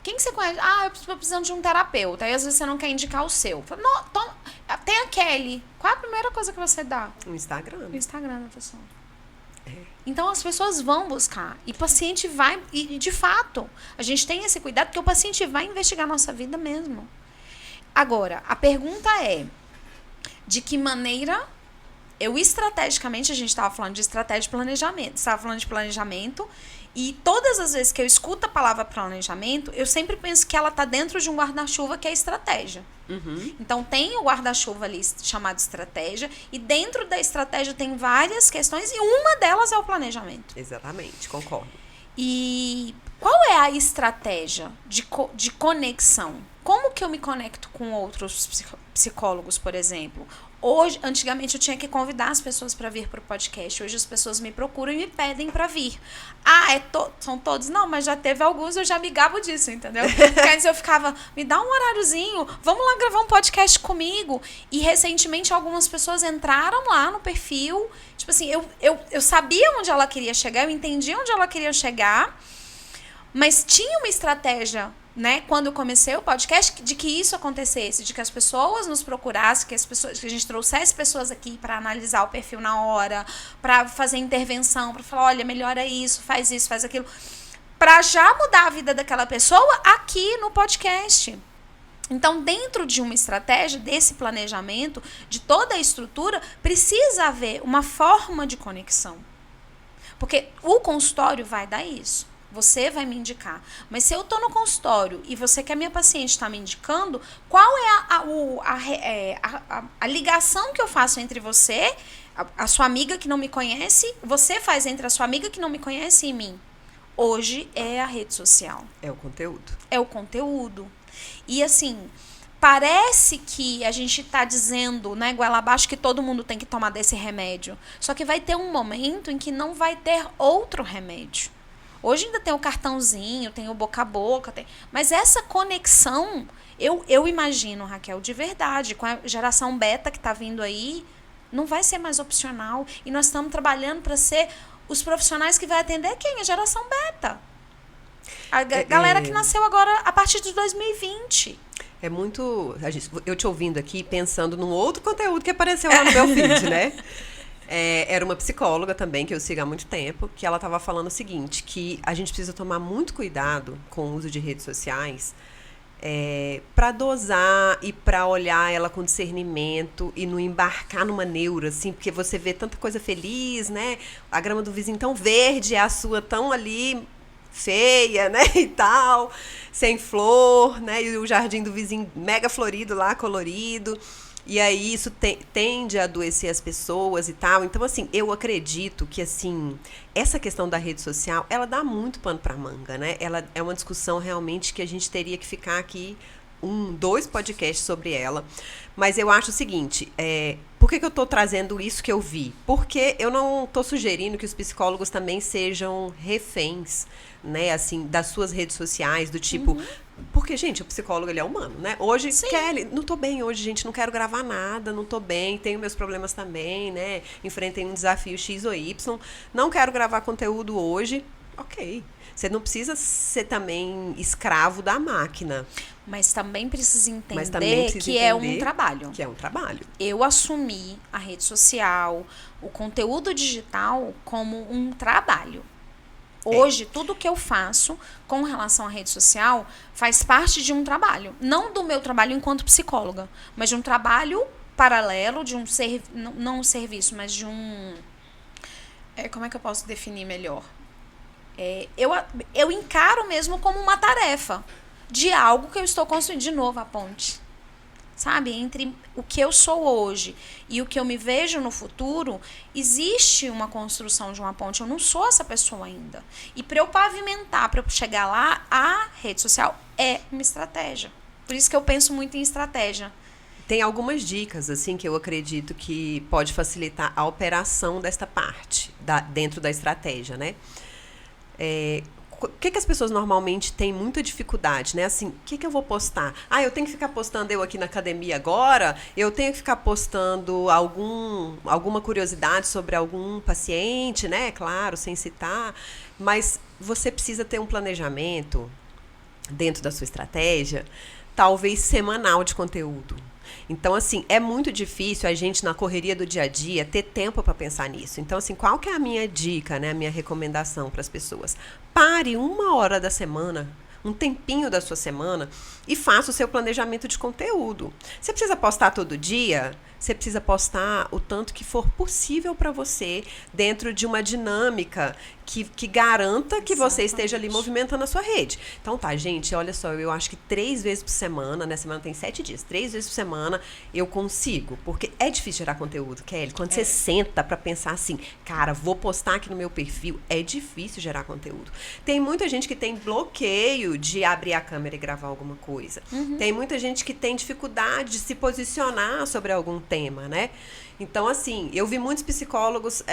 quem que você conhece? Eu estou precisando de um terapeuta. Aí, às vezes, você não quer indicar o seu. Fala, não, tem a Kelly. Qual é a primeira coisa que você dá? O Instagram. O Instagram da pessoa. Então, as pessoas vão buscar. E o paciente vai... E, de fato, a gente tem esse cuidado, porque o paciente vai investigar a nossa vida mesmo. Agora, a pergunta é... De que maneira... estrategicamente, a gente estava falando de estratégia de planejamento. Estava falando de planejamento. E todas as vezes que eu escuto a palavra planejamento, eu sempre penso que ela está dentro de um guarda-chuva que é estratégia. Então, tem o guarda-chuva ali chamado estratégia, e dentro da estratégia tem várias questões, e uma delas é o planejamento. Exatamente, concordo. E qual é a estratégia de conexão? Como que eu me conecto com outros psicólogos, por exemplo? Hoje, antigamente eu tinha que convidar as pessoas para vir para o podcast. Hoje as pessoas me procuram e me pedem para vir. São todos? Não, mas já teve alguns, eu já me gabo disso, entendeu? Porque antes eu ficava, me dá um horáriozinho, vamos lá gravar um podcast comigo. E recentemente algumas pessoas entraram lá no perfil. Tipo assim, eu sabia onde ela queria chegar, eu entendia onde ela queria chegar, mas tinha uma estratégia, né, quando eu comecei o podcast, de que isso acontecesse, de que as pessoas nos procurassem, que a gente trouxesse pessoas aqui para analisar o perfil na hora, para fazer intervenção, para falar, olha, melhora isso, faz aquilo, para já mudar a vida daquela pessoa aqui no podcast. Então, dentro de uma estratégia, desse planejamento, de toda a estrutura, precisa haver uma forma de conexão. Porque o consultório vai dar isso. Você vai me indicar. Mas se eu estou no consultório e você, que é minha paciente, está me indicando, qual é a ligação que eu faço entre você, a sua amiga que não me conhece, você faz entre a sua amiga que não me conhece e mim? Hoje é a rede social. É o conteúdo. É o conteúdo. E assim, parece que a gente está dizendo, né, goela abaixo, que todo mundo tem que tomar desse remédio. Só que vai ter um momento em que não vai ter outro remédio. Hoje ainda tem o cartãozinho, tem o boca a boca, mas essa conexão, eu imagino, Raquel, de verdade, com a geração beta que está vindo aí, não vai ser mais opcional. E nós estamos trabalhando para ser os profissionais que vai atender quem? A geração beta. A galera que nasceu agora a partir de 2020. É muito... Eu te ouvindo aqui, pensando num outro conteúdo que apareceu lá no meu feed, né? Era uma psicóloga também, que eu sigo há muito tempo, que ela estava falando o seguinte, que a gente precisa tomar muito cuidado com o uso de redes sociais para dosar e para olhar ela com discernimento e não embarcar numa neura, assim, porque você vê tanta coisa feliz, né? A grama do vizinho tão verde, a sua tão ali feia, né? E tal, sem flor, né? E o jardim do vizinho mega florido lá, colorido. E aí isso tende a adoecer as pessoas e tal. Então, assim, eu acredito que, assim, essa questão da rede social, ela dá muito pano pra manga, né? Ela é uma discussão realmente que a gente teria que ficar aqui 2 podcasts sobre ela. Mas eu acho o seguinte, por que eu tô trazendo isso que eu vi? Porque eu não tô sugerindo que os psicólogos também sejam reféns, né, assim, das suas redes sociais, do tipo... Porque, gente, o psicólogo, ele é humano, né? Hoje, Sim. Kelly, não tô bem hoje, gente, não quero gravar nada, não tô bem, tenho meus problemas também, né? Enfrentei um desafio X ou Y, não quero gravar conteúdo hoje. Ok. Você não precisa ser também escravo da máquina. Mas também precisa Mas também entender precisa que é um entender trabalho. Que é um trabalho. Eu assumi a rede social, o conteúdo digital como um trabalho. Hoje, tudo que eu faço com relação à rede social faz parte de um trabalho. Não do meu trabalho enquanto psicóloga, mas de um trabalho paralelo, de um não um serviço, mas de um... como é que eu posso definir melhor? Eu encaro mesmo como uma tarefa de algo que eu estou construindo. De novo, a ponte. Sabe? Entre o que eu sou hoje e o que eu me vejo no futuro, existe uma construção de uma ponte. Eu não sou essa pessoa ainda. E para eu pavimentar, para eu chegar lá, a rede social é uma estratégia. Por isso que eu penso muito em estratégia. Tem algumas dicas, assim, que eu acredito que pode facilitar a operação desta parte, dentro da estratégia, né? O que as pessoas normalmente têm muita dificuldade, né? Assim, o que eu vou postar? Ah, eu tenho que ficar postando eu aqui na academia agora? Eu tenho que ficar postando alguma curiosidade sobre algum paciente, né? Claro, sem citar. Mas você precisa ter um planejamento dentro da sua estratégia, talvez semanal de conteúdo. Então, assim, é muito difícil a gente, na correria do dia a dia, ter tempo para pensar nisso. Então, assim, qual que é a minha dica, né, a minha recomendação para as pessoas? Pare 1 hora da semana, um tempinho da sua semana, e faça o seu planejamento de conteúdo. Você precisa postar todo dia? Você precisa postar o tanto que for possível para você, dentro de uma dinâmica que garanta que você esteja ali movimentando a sua rede. Então tá, gente, olha só, eu acho que 3 vezes por semana, né? Semana tem 7 dias, 3 vezes por semana eu consigo. Porque é difícil gerar conteúdo, Kelly. Quando você senta pra pensar assim, cara, vou postar aqui no meu perfil, é difícil gerar conteúdo. Tem muita gente que tem bloqueio de abrir a câmera e gravar alguma coisa. Tem muita gente que tem dificuldade de se posicionar sobre algum tema, né? Então, assim, eu vi muitos psicólogos...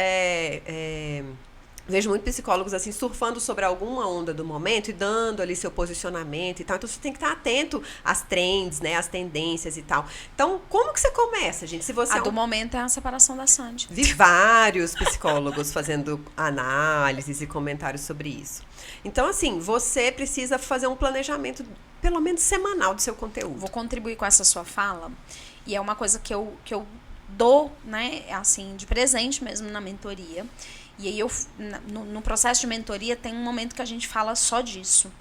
Vejo muitos psicólogos assim surfando sobre alguma onda do momento e dando ali seu posicionamento e tal. Então você tem que estar atento às trends, né, às tendências e tal. Então, como que você começa, gente? Se você Do momento é a separação da Sandy. Vi vários psicólogos fazendo análises e comentários sobre isso. Então, assim, você precisa fazer um planejamento pelo menos semanal do seu conteúdo. Vou contribuir com essa sua fala. E é uma coisa que eu dou, né, assim, de presente mesmo na mentoria. E aí, no processo de mentoria, tem um momento que a gente fala só disso.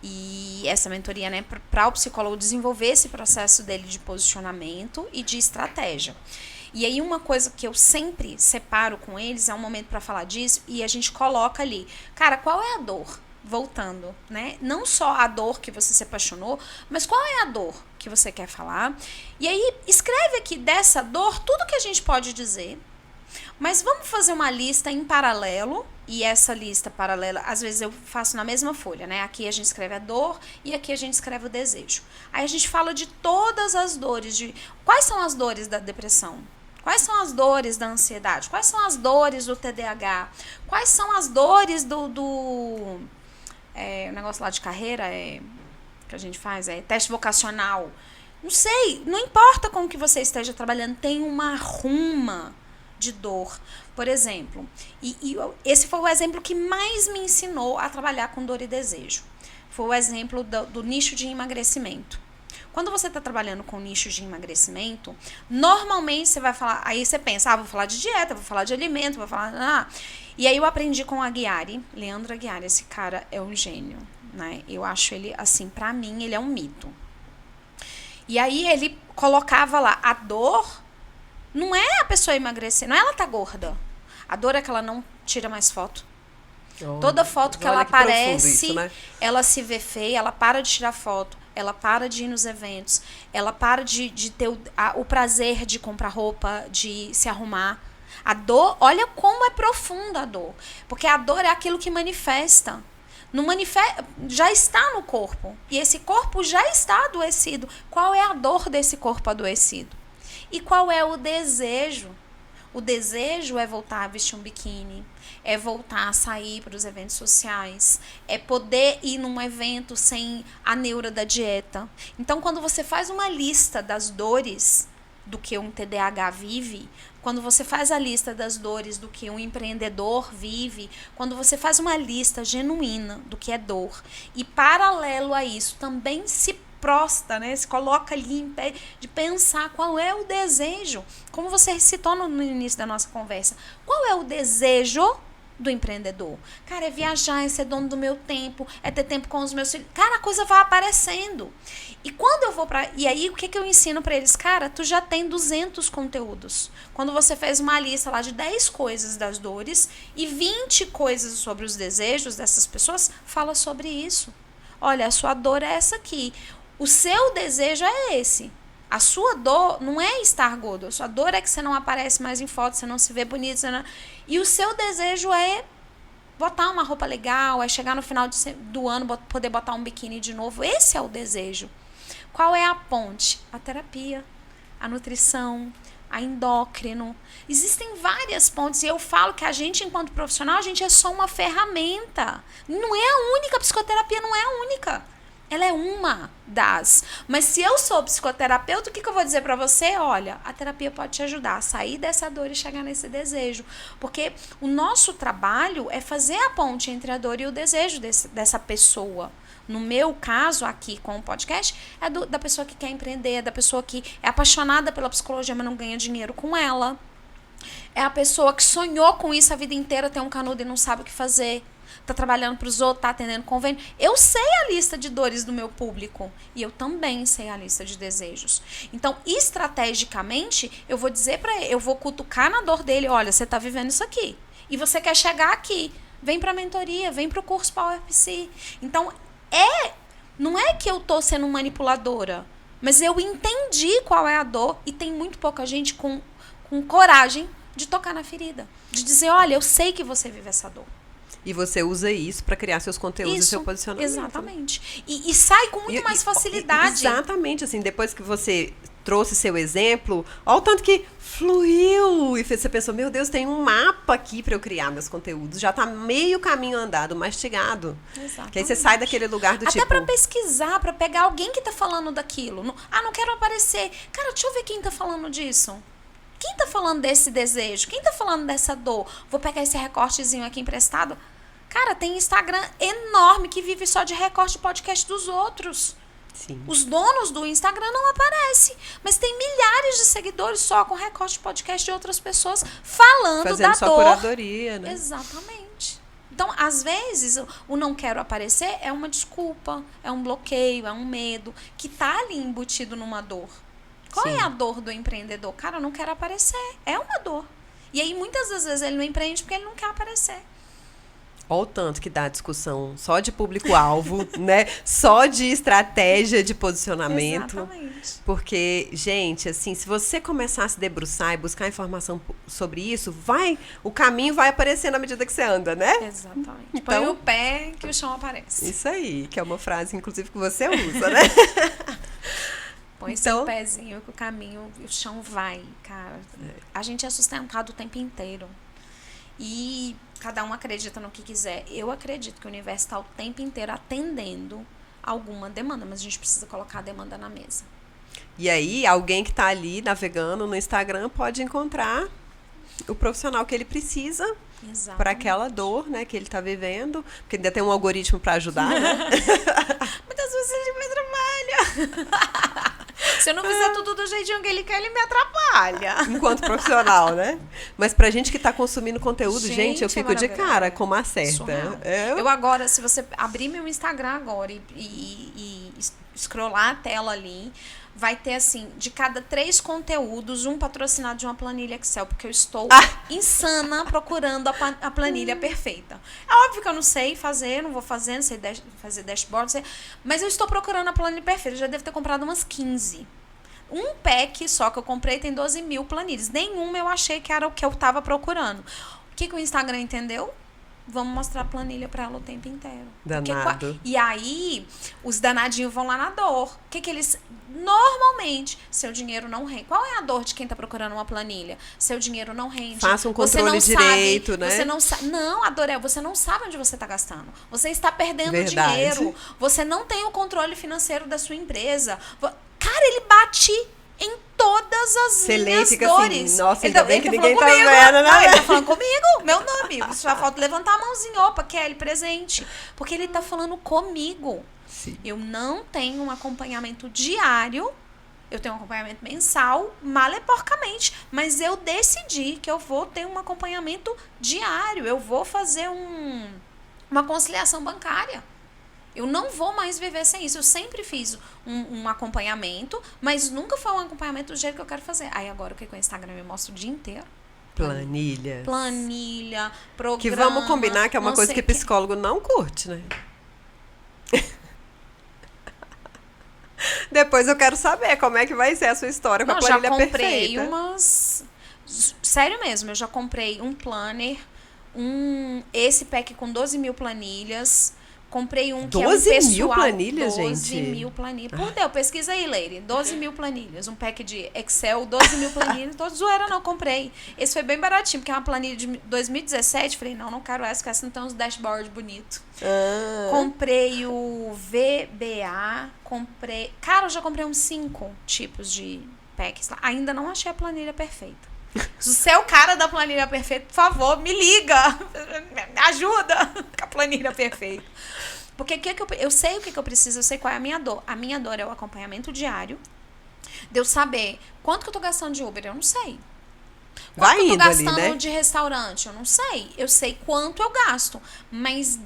E essa mentoria, né, para o psicólogo desenvolver esse processo dele de posicionamento e de estratégia. E aí, uma coisa que eu sempre separo com eles é um momento para falar disso e a gente coloca ali, cara, qual é a dor? Voltando, né? Não só a dor que você se apaixonou, mas qual é a dor que você quer falar? E aí, escreve aqui dessa dor tudo que a gente pode dizer. Mas vamos fazer uma lista em paralelo, e essa lista paralela, às vezes eu faço na mesma folha, né? Aqui a gente escreve a dor e aqui a gente escreve o desejo. Aí a gente fala de todas as dores, de quais são as dores da depressão, quais são as dores da ansiedade, quais são as dores do TDAH, quais são as dores o negócio lá de carreira, que a gente faz, teste vocacional. Não sei, não importa com o que você esteja trabalhando, tem uma ruma de dor, por exemplo. E esse foi o exemplo que mais me ensinou a trabalhar com dor e desejo. Foi o exemplo do nicho de emagrecimento. Quando você está trabalhando com nicho de emagrecimento, normalmente você vai falar, aí você pensa, vou falar de dieta, vou falar de alimento, vou falar... E aí eu aprendi com a Ghiari, Leandro Ghiari, esse cara é um gênio, né? Eu acho ele, assim, pra mim, ele é um mito. E aí ele colocava lá, a dor não é a pessoa emagrecer, não é ela tá gorda. A dor é que ela não tira mais foto. Toda foto que ela aparece, isso, né? Ela se vê feia, ela para de tirar foto, ela para de ir nos eventos, ela para de ter o prazer de comprar roupa, de se arrumar. A dor, olha como é profunda a dor. Porque a dor é aquilo que manifesta. Já está no corpo. E esse corpo já está adoecido. Qual é a dor desse corpo adoecido? E qual é o desejo? O desejo é voltar a vestir um biquíni, é voltar a sair para os eventos sociais, é poder ir num evento sem a neura da dieta. Então, quando você faz uma lista das dores do que um TDAH vive, quando você faz a lista das dores do que um empreendedor vive, quando você faz uma lista genuína do que é dor, e paralelo a isso também se prosta, né? Se coloca ali em pé de pensar qual é o desejo. Como você citou no início da nossa conversa, qual é o desejo do empreendedor? Cara, é viajar, é ser dono do meu tempo, é ter tempo com os meus filhos. Cara, a coisa vai aparecendo. E quando eu vou pra... E aí, o que eu ensino pra eles? Cara, tu já tem 200 conteúdos. Quando você fez uma lista lá de 10 coisas das dores e 20 coisas sobre os desejos dessas pessoas, fala sobre isso. Olha, a sua dor é essa aqui. O seu desejo é esse. A sua dor não é estar gordo. A sua dor é que você não aparece mais em fotos, você não se vê bonito. E o seu desejo é botar uma roupa legal, é chegar no final do ano, poder botar um biquíni de novo. Esse é o desejo. Qual é a ponte? A terapia, a nutrição, a endócrino. Existem várias pontes. E eu falo que a gente, enquanto profissional, a gente é só uma ferramenta. Não é a única. A psicoterapia não é a única. Ela é uma das. Mas se eu sou psicoterapeuta, o que eu vou dizer pra você? Olha, a terapia pode te ajudar a sair dessa dor e chegar nesse desejo. Porque o nosso trabalho é fazer a ponte entre a dor e o desejo dessa pessoa. No meu caso, aqui com o podcast, é da pessoa que quer empreender, da pessoa que é apaixonada pela psicologia, mas não ganha dinheiro com ela. É a pessoa que sonhou com isso a vida inteira, tem um canudo e não sabe o que fazer. Tá trabalhando para os outros, tá atendendo convênio. Eu sei a lista de dores do meu público e eu também sei a lista de desejos. Então, estrategicamente, eu vou dizer para ele, eu vou cutucar na dor dele, olha, você tá vivendo isso aqui e você quer chegar aqui, vem para a mentoria, vem para o curso PowerPC. Então, não é que eu tô sendo manipuladora, mas eu entendi qual é a dor e tem muito pouca gente com coragem de tocar na ferida, de dizer, olha, eu sei que você vive essa dor. E você usa isso para criar seus conteúdos e seu posicionamento. Exatamente. E sai com muito mais facilidade. Exatamente. Assim, depois que você trouxe seu exemplo, olha o tanto que fluiu. E você pensou, meu Deus, tem um mapa aqui para eu criar meus conteúdos. Já tá meio caminho andado, mastigado. Exatamente. Que aí você sai daquele lugar do até para pesquisar, para pegar alguém que tá falando daquilo. Não quero aparecer. Cara, deixa eu ver quem tá falando disso. Quem tá falando desse desejo? Quem tá falando dessa dor? Vou pegar esse recortezinho aqui emprestado. Cara, tem Instagram enorme que vive só de recorte de podcast dos outros. Sim. Os donos do Instagram não aparecem. Mas tem milhares de seguidores só com recorte de podcast de outras pessoas falando fazendo da sua dor. Curadoria, né? Exatamente. Então, às vezes, o não quero aparecer é uma desculpa, é um bloqueio, é um medo que tá ali embutido numa dor. Qual Sim. é a dor do empreendedor? Cara, eu não quero aparecer. É uma dor. E aí, muitas das vezes, ele não empreende porque ele não quer aparecer. Olha o tanto que dá discussão só de público-alvo, né? Só de estratégia de posicionamento. Exatamente. Porque, gente, assim, se você começar a se debruçar e buscar informação sobre isso, o caminho vai aparecendo à medida que você anda, né? Exatamente. Então, põe o pé que o chão aparece. Isso aí, que é uma frase, inclusive, que você usa, né? Põe seu pezinho que o caminho, o chão vai, cara. A gente é sustentado o tempo inteiro. E cada um acredita no que quiser. Eu acredito que o universo está o tempo inteiro atendendo alguma demanda, mas a gente precisa colocar a demanda na mesa. E aí, alguém que está ali navegando no Instagram pode encontrar o profissional que ele precisa para aquela dor, né, que ele está vivendo. Porque ainda tem um algoritmo para ajudar, né? Muitas vezes ele me atrapalha. Se eu não fizer tudo do jeitinho que ele quer, ele me atrapalha. Enquanto profissional, né? Mas pra gente que tá consumindo conteúdo, gente, eu fico de cara como acerta. Eu agora, se você abrir meu Instagram agora e scrollar a tela ali, vai ter assim, de cada 3 conteúdos, um patrocinado de uma planilha Excel, porque eu estou insana procurando a planilha perfeita. É óbvio que eu não sei fazer, não vou fazer, não sei fazer dashboard, não sei, mas eu estou procurando a planilha perfeita. Eu já devo ter comprado umas 15. Um pack só que eu comprei tem 12 mil planilhas. Nenhuma eu achei que era o que eu estava procurando. O que o Instagram entendeu? vamos mostrar a planilha pra ela o tempo inteiro. Porque Danado. e aí, os danadinhos vão lá na dor. O que que eles... Normalmente, seu dinheiro não rende. Qual é a dor de quem tá procurando uma planilha? Seu dinheiro não rende. Faça um Você controle não direito, sabe, né? Você não sabe. Não, a dor é, você não sabe onde você tá gastando. Você está perdendo Verdade. dinheiro. Você não tem o controle financeiro da sua empresa. Cara, ele bate em todas as Você lê e minhas fica dores. assim, nossa, ainda bem que ninguém tá falando comigo. vendo, né? Não, ele tá falando comigo, meu nome. Só falta levantar a mãozinha. Opa, Kelly, presente. Porque ele tá falando comigo. Sim. Eu não tenho um acompanhamento diário. Eu tenho um acompanhamento mensal, maleporcamente. Mas eu decidi que eu vou ter um acompanhamento diário. Eu vou fazer uma conciliação bancária. Eu não vou mais viver sem isso. Eu sempre fiz um acompanhamento, mas nunca foi um acompanhamento do jeito que eu quero fazer. Aí agora o que o Instagram me mostra o dia inteiro? Planilha. Planilha, programa. Que vamos combinar que é uma não coisa sei que psicólogo não curte, né? Depois eu quero saber como é que vai ser a sua história com a planilha já comprei perfeita. umas... Sério mesmo, eu já comprei um planner, esse pack com 12 mil planilhas. Comprei um que é um 12 pessoal. mil planilhas, 12 gente? mil planilhas. Por Deus, pesquisa aí, Leire. 12 mil planilhas. Um pack de Excel, 12 mil planilhas. Tô zoeira, não, comprei. Esse foi bem baratinho, porque é uma planilha de 2017. Falei, não quero essa, porque essa não tem uns dashboard bonito. Comprei o VBA, comprei... Cara, eu já comprei uns 5 tipos de packs lá. Ainda não achei a planilha perfeita. Se você é o cara da planilha perfeita, por favor, me liga. Me ajuda com a planilha perfeita. Porque eu sei o que eu preciso, eu sei qual é a minha dor. A minha dor é o acompanhamento diário. De eu saber quanto que eu tô gastando de Uber, eu não sei. Vai Quanto eu tô indo ali, gastando né? de restaurante, eu não sei. Eu sei quanto eu gasto. Mas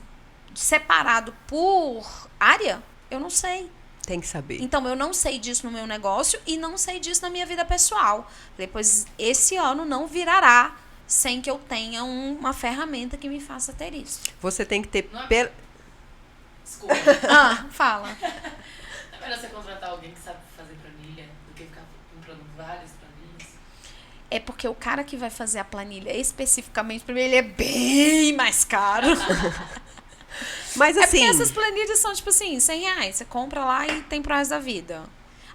separado por área, eu não sei. Tem que saber. Então, eu não sei disso no meu negócio e não sei disso na minha vida pessoal. Depois, esse ano não virará sem que eu tenha uma ferramenta que me faça ter isso. Você tem que ter... Não é- Desculpa. Fala. É melhor você contratar alguém que sabe fazer planilha do que ficar comprando várias planilhas? É porque o cara que vai fazer a planilha especificamente para mim, ele é bem mais caro. Mas É porque assim... essas planilhas são, tipo assim, R$100. Você compra lá e tem pro resto da vida.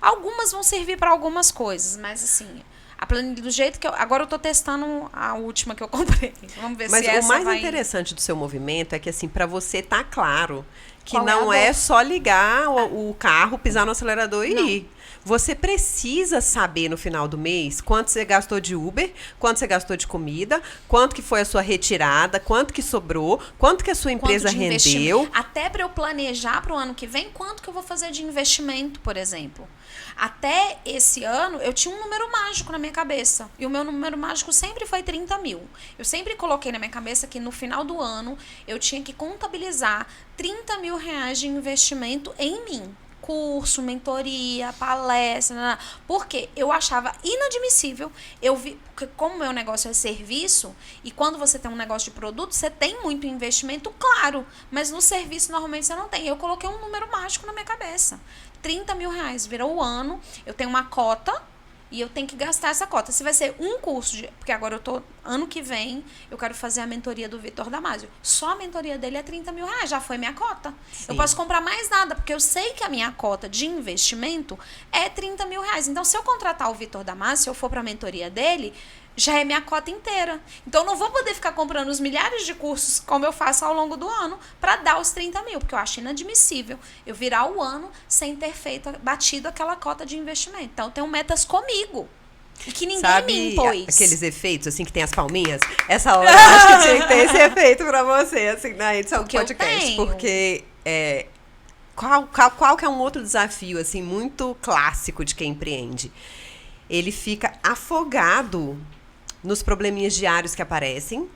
Algumas vão servir para algumas coisas, mas assim, a planilha do jeito que eu... Agora eu tô testando a última que eu comprei. Vamos ver Mas se o essa mais vai... interessante do seu movimento é que, assim, para você tá claro que Qual é a não dor? é só ligar o carro, pisar no acelerador e ir. Você precisa saber no final do mês quanto você gastou de Uber, quanto você gastou de comida, quanto que foi a sua retirada, quanto que sobrou, quanto que a sua empresa Quanto de rendeu. investimento. Até para eu planejar para o ano que vem, quanto que eu vou fazer de investimento, por exemplo. Até esse ano, eu tinha um número mágico na minha cabeça. E o meu número mágico sempre foi 30 mil. Eu sempre coloquei na minha cabeça que no final do ano, eu tinha que contabilizar 30 mil reais de investimento em mim. Curso, mentoria, palestra, porque eu achava inadmissível. Eu vi, porque como meu negócio é serviço, e quando você tem um negócio de produto, você tem muito investimento, claro, mas no serviço normalmente você não tem. Eu coloquei um número mágico na minha cabeça. 30 mil reais, virou o ano, eu tenho uma cota e eu tenho que gastar essa cota. Se vai ser um curso, porque agora eu tô, ano que vem, eu quero fazer a mentoria do Vitor Damasio. Só a mentoria dele é 30 mil reais, já foi minha cota. Sim. Eu posso comprar mais nada, porque eu sei que a minha cota de investimento é 30 mil reais. Então, se eu contratar o Vitor Damasio, se eu for pra mentoria dele, já é minha cota inteira. Então, eu não vou poder ficar comprando os milhares de cursos, como eu faço ao longo do ano, para dar os 30 mil, porque eu acho inadmissível eu virar o ano sem ter batido aquela cota de investimento. Então, eu tenho metas comigo. E que ninguém Sabe me impôs. aqueles efeitos, assim, que tem as palminhas? Essa hora eu acho que tinha que ter esse efeito pra você, assim, na edição do Porque eu podcast. tenho. Porque qual que é um outro desafio, assim, muito clássico de quem empreende? Ele fica afogado nos probleminhas diários que aparecem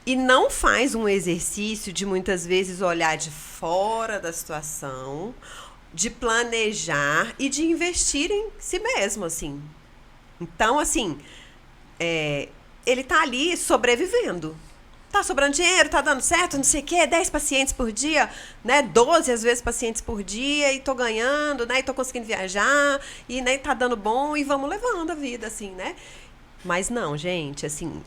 e não faz um exercício de, muitas vezes, olhar de fora da situação, de planejar e de investir em si mesmo, assim. Então, assim, ele tá ali sobrevivendo. Tá sobrando dinheiro, tá dando certo, não sei o quê, 10 pacientes por dia, né? 12 às vezes pacientes por dia, e tô ganhando, né? E tô conseguindo viajar, e né, tá dando bom, e vamos levando a vida, assim, né? Mas não, gente, assim,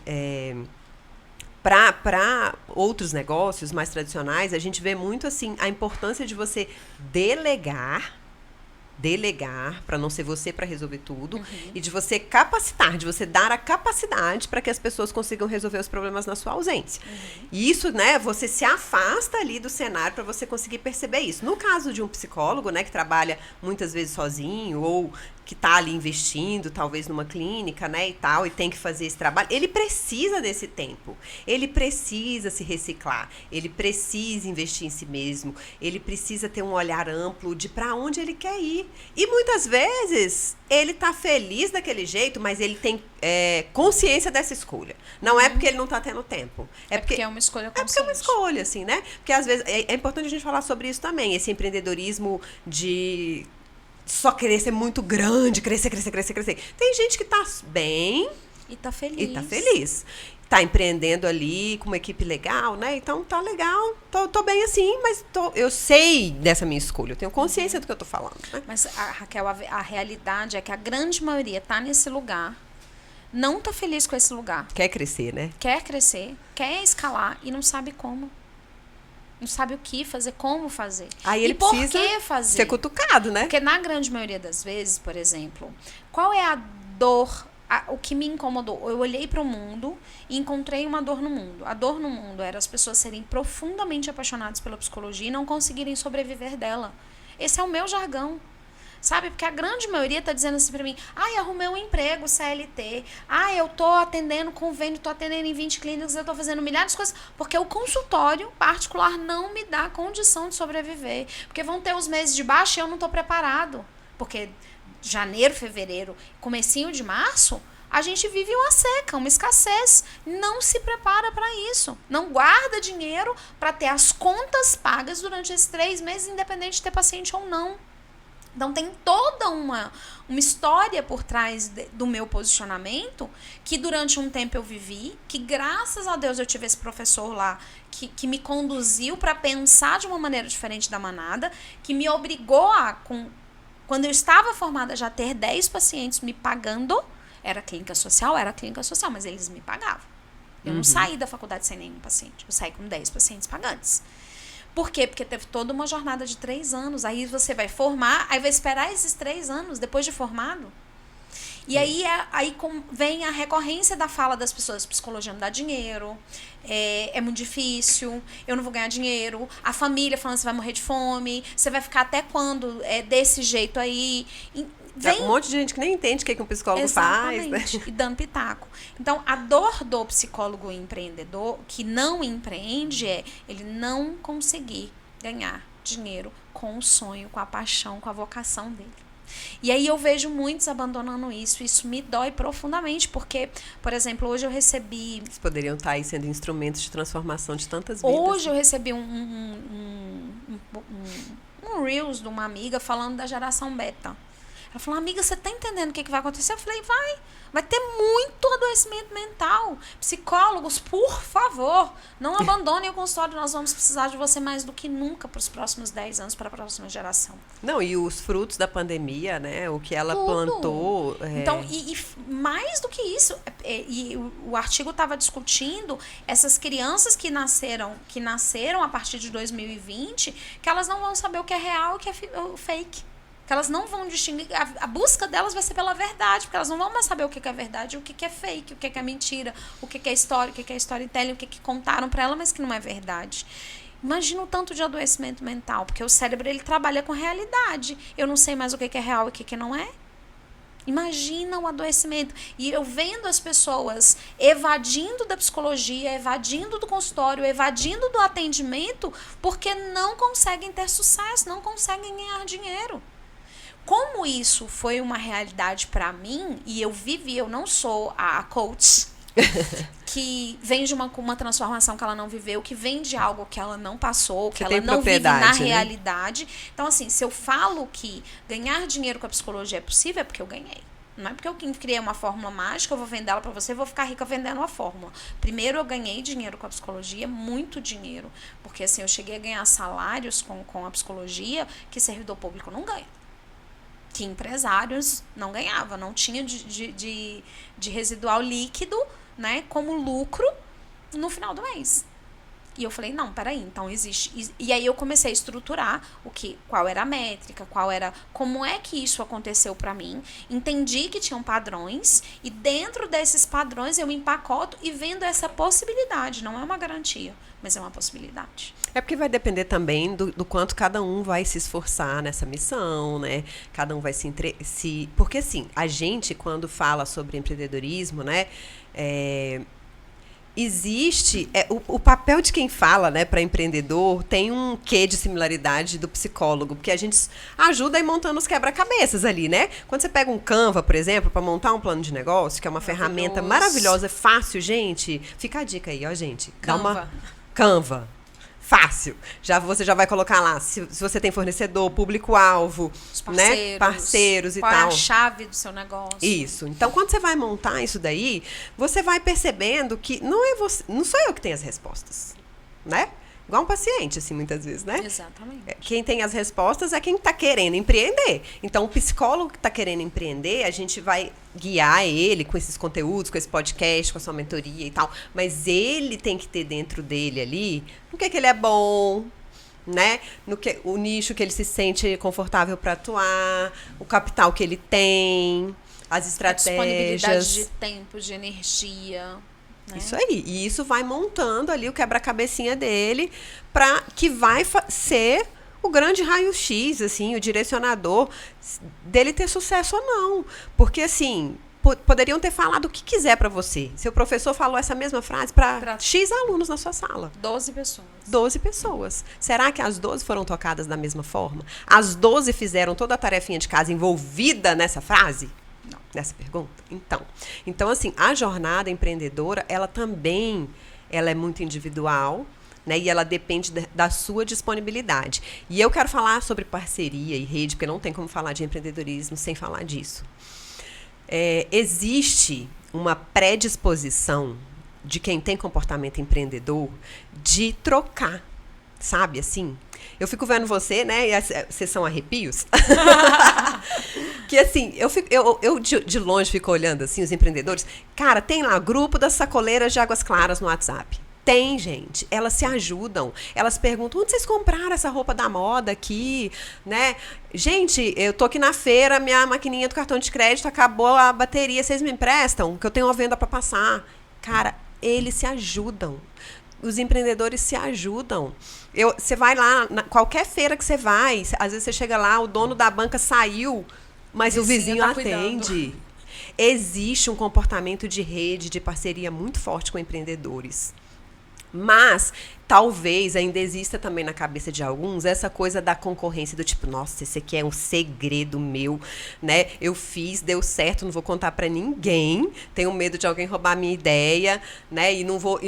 Para outros negócios mais tradicionais, a gente vê muito assim a importância de você delegar para não ser você para resolver tudo, e de você capacitar, de você dar a capacidade para que as pessoas consigam resolver os problemas na sua ausência. E isso, né, você se afasta ali do cenário para você conseguir perceber isso. No caso de um psicólogo, né, que trabalha muitas vezes sozinho ou que está ali investindo, talvez numa clínica, né, e tal, e tem que fazer esse trabalho, ele precisa desse tempo. Ele precisa se reciclar, ele precisa investir em si mesmo, ele precisa ter um olhar amplo de para onde ele quer ir. E muitas vezes ele tá feliz daquele jeito, mas ele tem consciência dessa escolha. Não é porque ele não tá tendo tempo. É porque é uma escolha consciente. É porque é uma escolha, assim, né? Porque às vezes é importante a gente falar sobre isso também, esse empreendedorismo de só querer ser muito grande, crescer. Tem gente que tá bem e tá feliz. Tá empreendendo ali com uma equipe legal, né? Então tá legal, tô bem assim, mas eu sei dessa minha escolha, eu tenho consciência do que eu tô falando, né? Mas, Raquel, a realidade é que a grande maioria tá nesse lugar, não tá feliz com esse lugar. Quer crescer, né? Quer crescer, quer escalar e não sabe como. Não sabe o que fazer, como fazer. Aí ele precisa ser cutucado, né? Porque na grande maioria das vezes, por exemplo, qual é a dor, o que me incomodou? Eu olhei para o mundo e encontrei uma dor no mundo. A dor no mundo era as pessoas serem profundamente apaixonadas pela psicologia e não conseguirem sobreviver dela. Esse é o meu jargão. Sabe? Porque a grande maioria tá dizendo assim pra mim, arrumei um emprego CLT, eu tô atendendo convênio, tô atendendo em 20 clínicas, eu tô fazendo milhares de coisas, porque o consultório particular não me dá condição de sobreviver, porque vão ter os meses de baixa e eu não tô preparado, porque janeiro, fevereiro, comecinho de março, a gente vive uma seca, uma escassez, não se prepara para isso, não guarda dinheiro para ter as contas pagas durante esses 3 meses, independente de ter paciente ou não. Então, tem toda uma história por trás do meu posicionamento que durante um tempo eu vivi, que graças a Deus eu tive esse professor lá que me conduziu para pensar de uma maneira diferente da manada, que me obrigou quando eu estava formada já ter 10 pacientes me pagando. Era clínica social, mas eles me pagavam. Eu não saí da faculdade sem nenhum paciente, eu saí com 10 pacientes pagantes. Por quê? Porque teve toda uma jornada de 3 anos. Aí você vai formar, aí vai esperar esses 3 anos depois de formado. E aí vem a recorrência da fala das pessoas. Psicologia não dá dinheiro, é muito difícil, eu não vou ganhar dinheiro. A família falando que você vai morrer de fome, você vai ficar até quando desse jeito aí. Vem um monte de gente que nem entende o que um psicólogo faz, né? E dando pitaco. Então, a dor do psicólogo empreendedor que não empreende ele não conseguir ganhar dinheiro com o sonho, com a paixão, com a vocação dele. E aí eu vejo muitos abandonando isso. Isso me dói profundamente, porque, por exemplo, hoje eu recebi... Eles poderiam estar aí sendo instrumentos de transformação de tantas vidas. Hoje eu recebi um Reels de uma amiga falando da geração beta. Ela falou, amiga, você tá entendendo o que vai acontecer? Eu falei, vai ter muito adoecimento mental. Psicólogos, por favor, não abandonem o consultório, nós vamos precisar de você mais do que nunca para os próximos 10 anos, para a próxima geração. Não, e os frutos da pandemia, né, o que ela plantou... Então, e mais do que isso, o artigo estava discutindo essas crianças que nasceram a partir de 2020, que elas não vão saber o que é real e o que é fake. Que elas não vão distinguir, a busca delas vai ser pela verdade, porque elas não vão mais saber o que é verdade, o que é fake, o que é mentira, o que é história, o que é storytelling, o que contaram para ela, mas que não é verdade. Imagina o tanto de adoecimento mental, porque o cérebro ele trabalha com realidade. Eu não sei mais o que é real e o que não é. Imagina o adoecimento. E eu vendo as pessoas evadindo da psicologia, evadindo do consultório, evadindo do atendimento, porque não conseguem ter sucesso, não conseguem ganhar dinheiro. Como isso foi uma realidade para mim, e eu vivi, eu não sou a coach que vem de uma transformação que ela não viveu, que vem de algo que ela não passou, que ela não vive na realidade. Então, assim, se eu falo que ganhar dinheiro com a psicologia é possível, é porque eu ganhei. Não é porque eu criei uma fórmula mágica, eu vou vender ela para você e vou ficar rica vendendo a fórmula. Primeiro, eu ganhei dinheiro com a psicologia, muito dinheiro. Porque, assim, eu cheguei a ganhar salários com a psicologia que servidor público não ganha. Que empresários não ganhavam, não tinha de residual líquido, né, como lucro no final do mês. E eu falei, não, peraí, então existe. E aí eu comecei a estruturar qual era a métrica, como é que isso aconteceu pra mim. Entendi que tinham padrões e dentro desses padrões eu me empacoto e vendo essa possibilidade. Não é uma garantia, mas é uma possibilidade. É porque vai depender também do quanto cada um vai se esforçar nessa missão, né? Cada um vai Porque assim, a gente quando fala sobre empreendedorismo, né? Existe o papel de quem fala, né, para empreendedor tem um quê de similaridade do psicólogo, porque a gente ajuda a ir montando os quebra-cabeças ali, né? Quando você pega um Canva, por exemplo, para montar um plano de negócio, que é uma ferramenta maravilhosa, fácil, gente. Fica a dica aí, ó, gente. Canva. Fácil. Você já vai colocar lá se você tem fornecedor, público-alvo, né? Parceiros e qual tal. Qual é a chave do seu negócio. Isso. Então, quando você vai montar isso daí, você vai percebendo que não sou eu que tenho as respostas, né? Igual um paciente, assim, muitas vezes, né? Exatamente. Quem tem as respostas é quem está querendo empreender. Então, o psicólogo que está querendo empreender, a gente vai guiar ele com esses conteúdos, com esse podcast, com a sua mentoria e tal. Mas ele tem que ter dentro dele ali no que ele é bom, né? O nicho que ele se sente confortável para atuar, o capital que ele tem, as estratégias. A disponibilidade de tempo, de energia. Né? Isso aí. E isso vai montando ali o quebra-cabecinha dele para que vai ser o grande raio-x, assim, o direcionador dele ter sucesso ou não. Porque, assim, poderiam ter falado o que quiser para você. Seu professor falou essa mesma frase para X alunos na sua sala. 12 pessoas. 12 pessoas. Será que as 12 foram tocadas da mesma forma? As 12 fizeram toda a tarefinha de casa envolvida nessa frase? Não. Nessa pergunta? Então, assim, a jornada empreendedora, ela é muito individual, né? E ela depende da sua disponibilidade. E eu quero falar sobre parceria e rede, porque não tem como falar de empreendedorismo sem falar disso. Existe uma predisposição de quem tem comportamento empreendedor de trocar, sabe, assim? Eu fico vendo você, né? E vocês são arrepios. Que assim, eu de longe fico olhando assim, os empreendedores. Cara, tem lá grupo das sacoleiras de Águas Claras no WhatsApp. Tem, gente. Elas se ajudam. Elas perguntam, onde vocês compraram essa roupa da moda aqui, né? Gente, eu tô aqui na feira, minha maquininha do cartão de crédito acabou a bateria, vocês me emprestam? Que eu tenho uma venda para passar. Cara, eles se ajudam. Os empreendedores se ajudam. Você vai lá, qualquer feira que você vai, às vezes você chega lá, o dono da banca saiu, mas o vizinho atende. Existe um comportamento de rede, de parceria muito forte com empreendedores. Mas talvez ainda exista também na cabeça de alguns essa coisa da concorrência do tipo, nossa, esse aqui é um segredo meu, né? Eu fiz, deu certo, não vou contar pra ninguém, tenho medo de alguém roubar a minha ideia, né?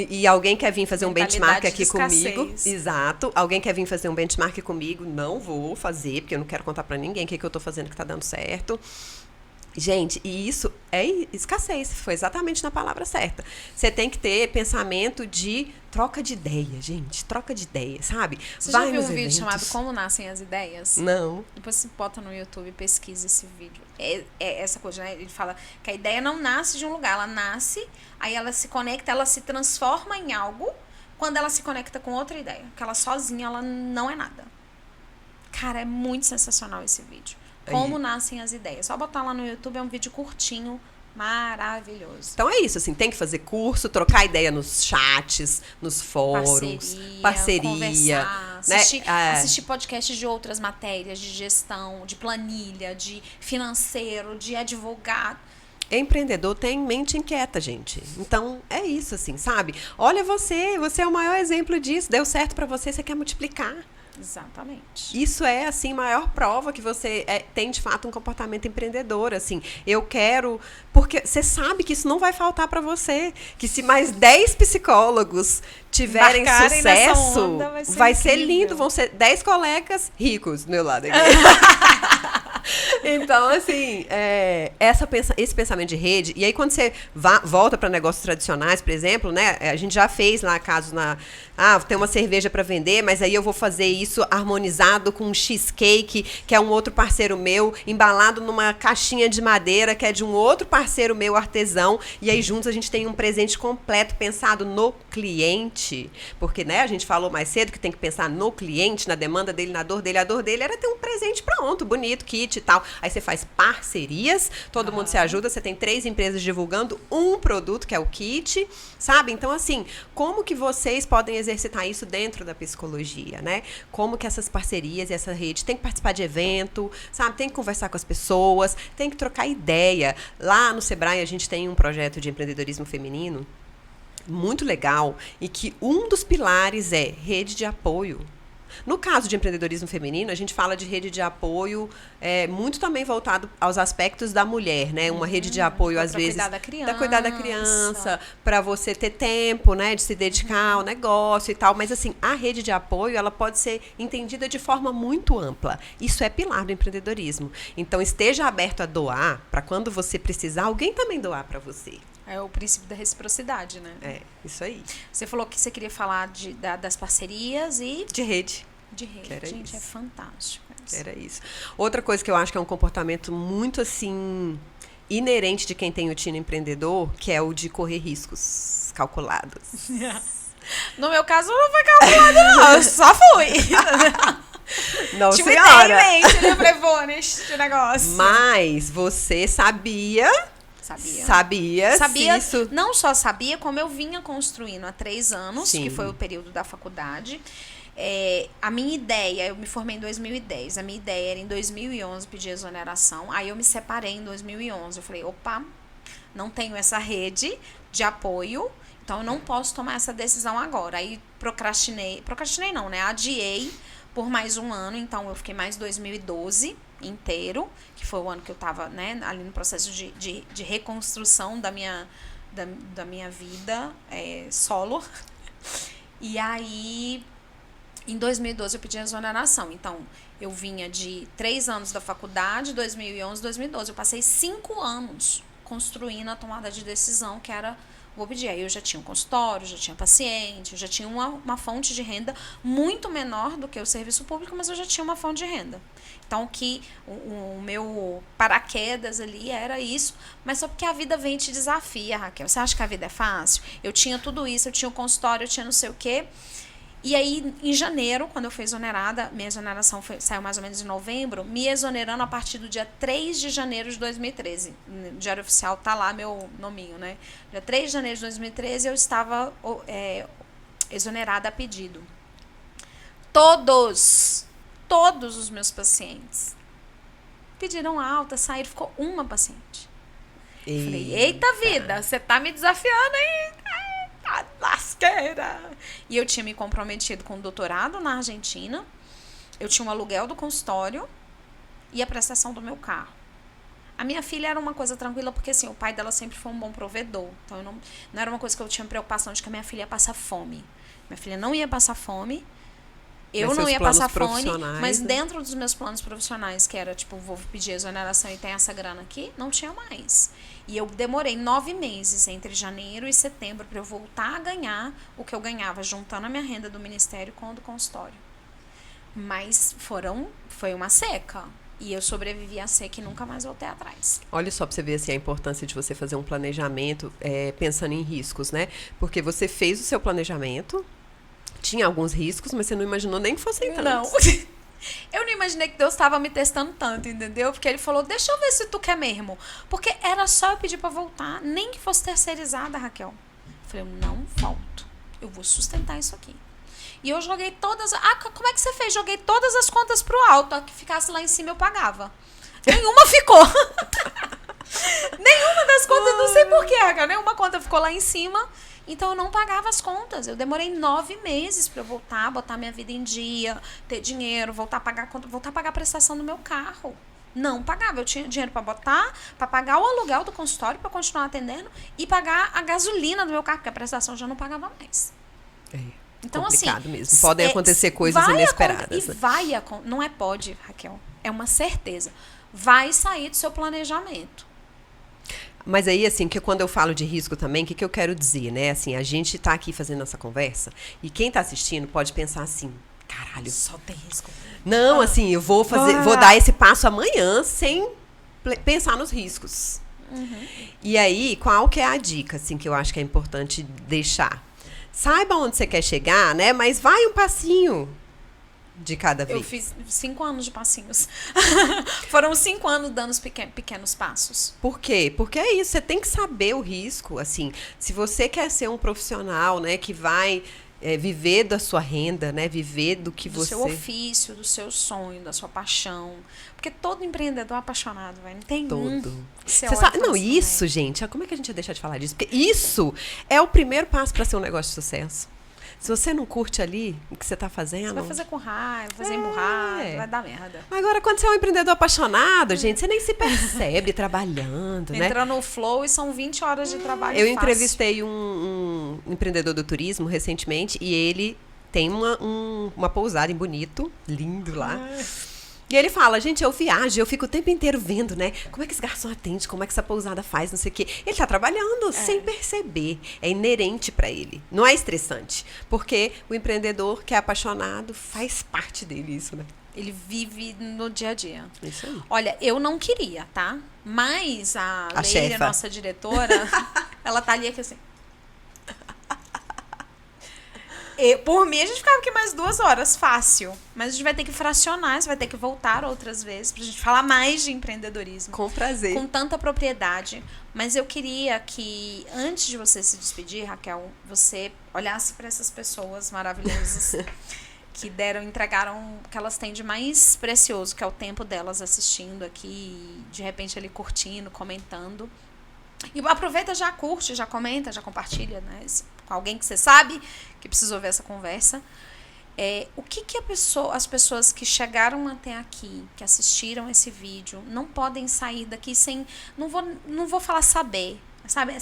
E alguém quer vir fazer um benchmark aqui comigo. Exato. Alguém quer vir fazer um benchmark comigo, não vou fazer, porque eu não quero contar pra ninguém o que eu tô fazendo que tá dando certo. Gente, e isso é escassez, foi exatamente na palavra certa. Você tem que ter pensamento de troca de ideia, gente, troca de ideia, sabe? Você já viu um vídeo chamado Como Nascem as Ideias? Não. Depois você bota no YouTube e pesquisa esse vídeo. É essa coisa, né? Ele fala que a ideia não nasce de um lugar, ela nasce, aí ela se conecta, ela se transforma em algo quando ela se conecta com outra ideia. Porque ela sozinha, ela não é nada. Cara, é muito sensacional esse vídeo. Como nascem as ideias. Só botar lá no YouTube, é um vídeo curtinho, maravilhoso. Então é isso, assim, tem que fazer curso, trocar ideia nos chats, nos fóruns, parceria conversar, né? Assistir podcasts de outras matérias, de gestão, de planilha, de financeiro, de advogado. Empreendedor tem mente inquieta, gente. Então, é isso, assim, sabe? Olha você é o maior exemplo disso. Deu certo pra você, você quer multiplicar. Exatamente. Isso é, assim, a maior prova que você tem, de fato, um comportamento empreendedor, assim. Eu quero... Porque você sabe que isso não vai faltar para você. Que se mais 10 psicólogos tiverem sucesso, onda, vai ser lindo. Vão ser 10 colegas ricos do meu lado aqui. Então, assim, esse pensamento de rede, e aí quando você volta para negócios tradicionais, por exemplo, né, a gente já fez lá casos tem uma cerveja para vender, mas aí eu vou fazer isso harmonizado com um cheesecake, que é um outro parceiro meu, embalado numa caixinha de madeira, que é de um outro parceiro meu artesão, e aí juntos a gente tem um presente completo pensado no cliente, porque, né, a gente falou mais cedo que tem que pensar no cliente, na demanda dele, na dor dele. A dor dele era ter um presente pronto, bonito, kit e tal. Aí você faz parcerias, todo mundo se ajuda, você tem 3 empresas divulgando um produto, que é o kit, sabe? Então, assim, como que vocês podem exercitar isso dentro da psicologia, né? Como que essas parcerias e essa rede tem que participar de evento, sabe? Tem que conversar com as pessoas, tem que trocar ideia. Lá no Sebrae a gente tem um projeto de empreendedorismo feminino muito legal e que um dos pilares é rede de apoio. No caso de empreendedorismo feminino, a gente fala de rede de apoio muito também voltado aos aspectos da mulher, né? Uma rede de apoio, às vezes, para cuidar da criança, para você ter tempo, né, de se dedicar ao negócio e tal. Mas, assim, a rede de apoio, ela pode ser entendida de forma muito ampla. Isso é pilar do empreendedorismo. Então, esteja aberto a doar, para quando você precisar, alguém também doar para você. É o princípio da reciprocidade, né? É, isso aí. Você falou que você queria falar das parcerias e... De rede. De rede. Era Gente, isso. é fantástico. Era isso. Outra coisa que eu acho que é um comportamento muito, assim, inerente de quem tem o tino empreendedor, que é o de correr riscos calculados. No meu caso, não foi calculado, não. Eu só fui. Não, tipo, senhora. Em mente, né? Falei, vou neste negócio. Mas você sabia Sabia, isso... não só sabia, como eu vinha construindo há 3 anos, Sim. que foi o período da faculdade. A minha ideia, eu me formei em 2010, a minha ideia era em 2011 pedir exoneração, aí eu me separei em 2011, eu falei, opa, não tenho essa rede de apoio, então eu não posso tomar essa decisão agora. Aí procrastinei não, né, adiei por mais um ano, então eu fiquei mais 2012 inteiro, que foi o ano que eu tava, né, ali no processo de reconstrução da minha vida solo. E aí, em 2012 eu pedi a exoneração. Então, eu vinha de 3 anos da faculdade, 2011, 2012. Eu passei 5 anos construindo a tomada de decisão, que era, vou pedir. Aí eu já tinha um consultório, já tinha paciente, eu já tinha uma fonte de renda muito menor do que o serviço público, mas eu já tinha uma fonte de renda. Então, que o meu paraquedas ali era isso, mas só porque a vida vem e te desafia, Raquel. Você acha que a vida é fácil? Eu tinha tudo isso, eu tinha o consultório, eu tinha não sei o quê. E aí, em janeiro, quando eu fui exonerada, minha exoneração saiu mais ou menos em novembro, me exonerando a partir do dia 3 de janeiro de 2013. No Diário Oficial tá lá meu nominho, né? Dia 3 de janeiro de 2013 eu estava exonerada a pedido. Todos os meus pacientes pediram alta, saíram, ficou uma paciente. Falei, eita vida, você tá me desafiando aí, a lasqueira. E eu tinha me comprometido com o doutorado na Argentina, eu tinha um aluguel do consultório e a prestação do meu carro. A minha filha era uma coisa tranquila, porque assim, o pai dela sempre foi um bom provedor. Então eu não era uma coisa que eu tinha preocupação de que a minha filha ia passar fome. Minha filha não ia passar fome. Eu não ia passar fome, mas dentro dos meus planos profissionais, que era, tipo, vou pedir exoneração e tem essa grana aqui, não tinha mais. E eu demorei 9 meses, entre janeiro e setembro, para eu voltar a ganhar o que eu ganhava, juntando a minha renda do ministério com a do consultório. Mas foi uma seca. E eu sobrevivi à seca e nunca mais voltei atrás. Olha só pra você ver assim, a importância de você fazer um planejamento pensando em riscos, né? Porque você fez o seu planejamento... Tinha alguns riscos, mas você não imaginou nem que fossem tantos. Não. Eu não imaginei que Deus estava me testando tanto, entendeu? Porque ele falou, deixa eu ver se tu quer mesmo. Porque era só eu pedir para voltar, nem que fosse terceirizada, Raquel. Eu falei, eu não volto. Eu vou sustentar isso aqui. E eu joguei todas... como é que você fez? Joguei todas as contas pro alto. A que ficasse lá em cima eu pagava. Nenhuma ficou. Nenhuma das contas, não sei porquê, Raquel. Nenhuma conta ficou lá em cima. Então, eu não pagava as contas. Eu demorei 9 meses para eu voltar, botar minha vida em dia, ter dinheiro, voltar a pagar conta, voltar a pagar a prestação do meu carro. Não pagava. Eu tinha dinheiro para botar, para pagar o aluguel do consultório, para continuar atendendo, e pagar a gasolina do meu carro, porque a prestação já não pagava mais. Então, complicado assim, mesmo. Podem acontecer coisas inesperadas. Não é pode, Raquel. É uma certeza. vai sair do seu planejamento. Mas aí, assim, que quando eu falo de risco também, o que eu quero dizer, né? Assim, a gente tá aqui fazendo essa conversa e quem tá assistindo pode pensar assim, caralho. Só tem risco. Não, assim, eu vou dar esse passo amanhã sem pensar nos riscos. E aí, qual que é a dica, assim, que eu acho que é importante deixar? Saiba onde você quer chegar, né? Mas vai um passinho de cada vez. Eu fiz 5 anos de passinhos. Foram 5 anos dando os pequenos passos. Por quê? Porque é isso, você tem que saber o risco, assim. Se você quer ser um profissional, né, que vai viver da sua renda, né, viver do que Do seu ofício, do seu sonho, da sua paixão. Porque todo empreendedor é apaixonado, velho. Não tem Você sabe, não, isso, gente, como é que a gente ia deixar de falar disso? Porque isso é o primeiro passo para ser um negócio de sucesso. Se você não curte ali o que você está fazendo... Você vai fazer com raiva, fazer emburrado, vai dar merda. Agora, quando você é um empreendedor apaixonado, gente, você nem se percebe trabalhando, né? Entra no flow e são 20 horas de trabalho Eu fácil. entrevistei um empreendedor do turismo recentemente e ele tem uma pousada em Bonito, lindo lá. E ele fala, gente, eu viajo, eu fico o tempo inteiro vendo, né? Como é que esse garçom atende, como é que essa pousada faz, não sei o quê. Ele tá trabalhando sem perceber. É inerente para ele. Não é estressante. Porque o empreendedor que é apaixonado faz parte dele isso, né? Ele vive no dia a dia. Isso aí. Olha, eu não queria, tá? Mas a Leire, chefa. nossa diretora, ela tá ali aqui assim. Por mim, a gente ficava aqui mais 2 horas, fácil. Mas a gente vai ter que fracionar, você vai ter que voltar outras vezes pra gente falar mais de empreendedorismo. Com prazer. Com tanta propriedade. Mas eu queria que, antes de você se despedir, Raquel, você olhasse para essas pessoas maravilhosas que entregaram o que elas têm de mais precioso, que é o tempo delas assistindo aqui, de repente ali curtindo, comentando. E aproveita, já curte, já comenta, já compartilha, né? Com alguém que você sabe que precisou ver essa conversa. O que as pessoas que chegaram até aqui, que assistiram esse vídeo, não podem sair daqui sem... Não vou falar saber, sabe?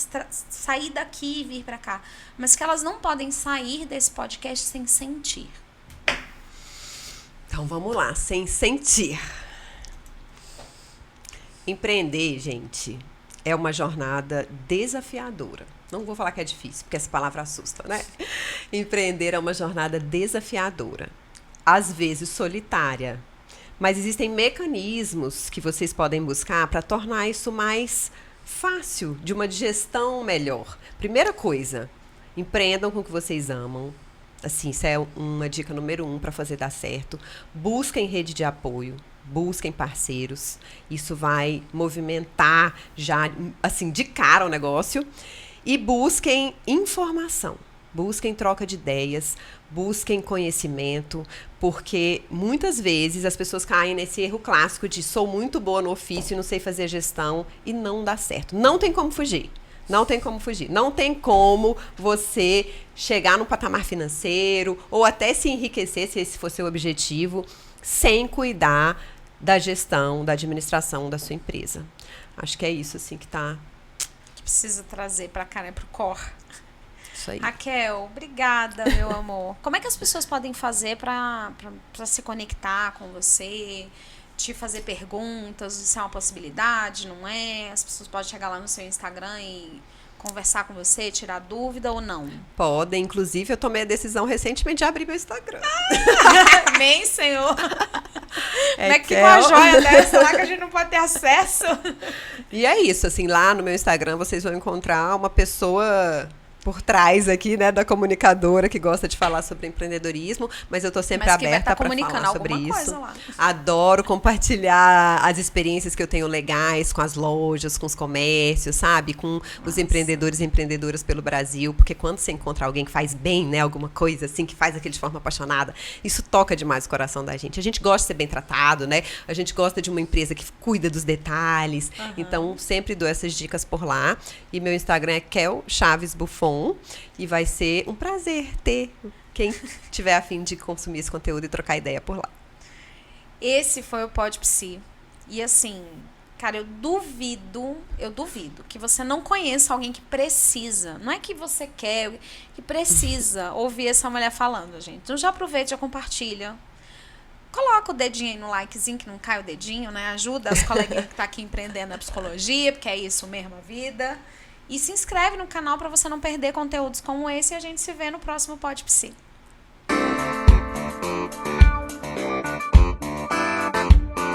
Sair daqui e vir pra cá. Mas que elas não podem sair desse podcast sem sentir. Então vamos lá, sem sentir. Empreender, gente, é uma jornada desafiadora. Não vou falar que é difícil, porque essa palavra assusta, né? Empreender é uma jornada desafiadora, às vezes solitária. Mas existem mecanismos que vocês podem buscar para tornar isso mais fácil, de uma digestão melhor. Primeira coisa, empreendam com o que vocês amam. Assim, isso é uma dica número 1 para fazer dar certo. Busquem rede de apoio. Busquem parceiros. Isso vai movimentar já, assim, de cara o negócio. E busquem informação. Busquem troca de ideias. Busquem conhecimento. Porque muitas vezes as pessoas caem nesse erro clássico de sou muito boa no ofício e não sei fazer gestão e não dá certo. Não tem como fugir. Não tem como fugir. Não tem como você chegar num patamar financeiro ou até se enriquecer, se esse for seu objetivo, sem cuidar da gestão, da administração da sua empresa. Acho que é isso, assim, que precisa trazer pra cá, né? Pro core. Isso aí. Raquel, obrigada, meu amor. Como é que as pessoas podem fazer pra se conectar com você? Te fazer perguntas, se é uma possibilidade, não é? As pessoas podem chegar lá no seu Instagram e conversar com você, tirar dúvida ou não? Podem, inclusive eu tomei a decisão recentemente de abrir meu Instagram. Amém, Senhor. Como é que fica uma joia dessa? Será que a gente não pode ter acesso? E é isso, assim, lá no meu Instagram vocês vão encontrar uma pessoa por trás aqui, né, da comunicadora que gosta de falar sobre empreendedorismo, mas eu tô sempre aberta para falar sobre isso. Lá. Adoro compartilhar as experiências que eu tenho legais com as lojas, com os comércios, sabe? Com os empreendedores e empreendedoras pelo Brasil, porque quando você encontra alguém que faz bem, né, alguma coisa assim, que faz aquilo de forma apaixonada, isso toca demais o coração da gente. A gente gosta de ser bem tratado, né? A gente gosta de uma empresa que cuida dos detalhes. Então, sempre dou essas dicas por lá. E meu Instagram é Kel Chaves Buffon. E vai ser um prazer ter quem tiver a fim de consumir esse conteúdo e trocar ideia por lá. Esse foi o Pod Psi. E assim, cara, eu duvido que você não conheça alguém que precisa. Não é que você quer, que precisa ouvir essa mulher falando, gente. Então já aproveita, já compartilha. coloca o dedinho aí no likezinho, que não cai o dedinho, né? Ajuda as coleguinhas que tá aqui empreendendo na psicologia, porque é isso mesmo a vida. E se inscreve no canal para você não perder conteúdos como esse e a gente se vê no próximo Pod Psi.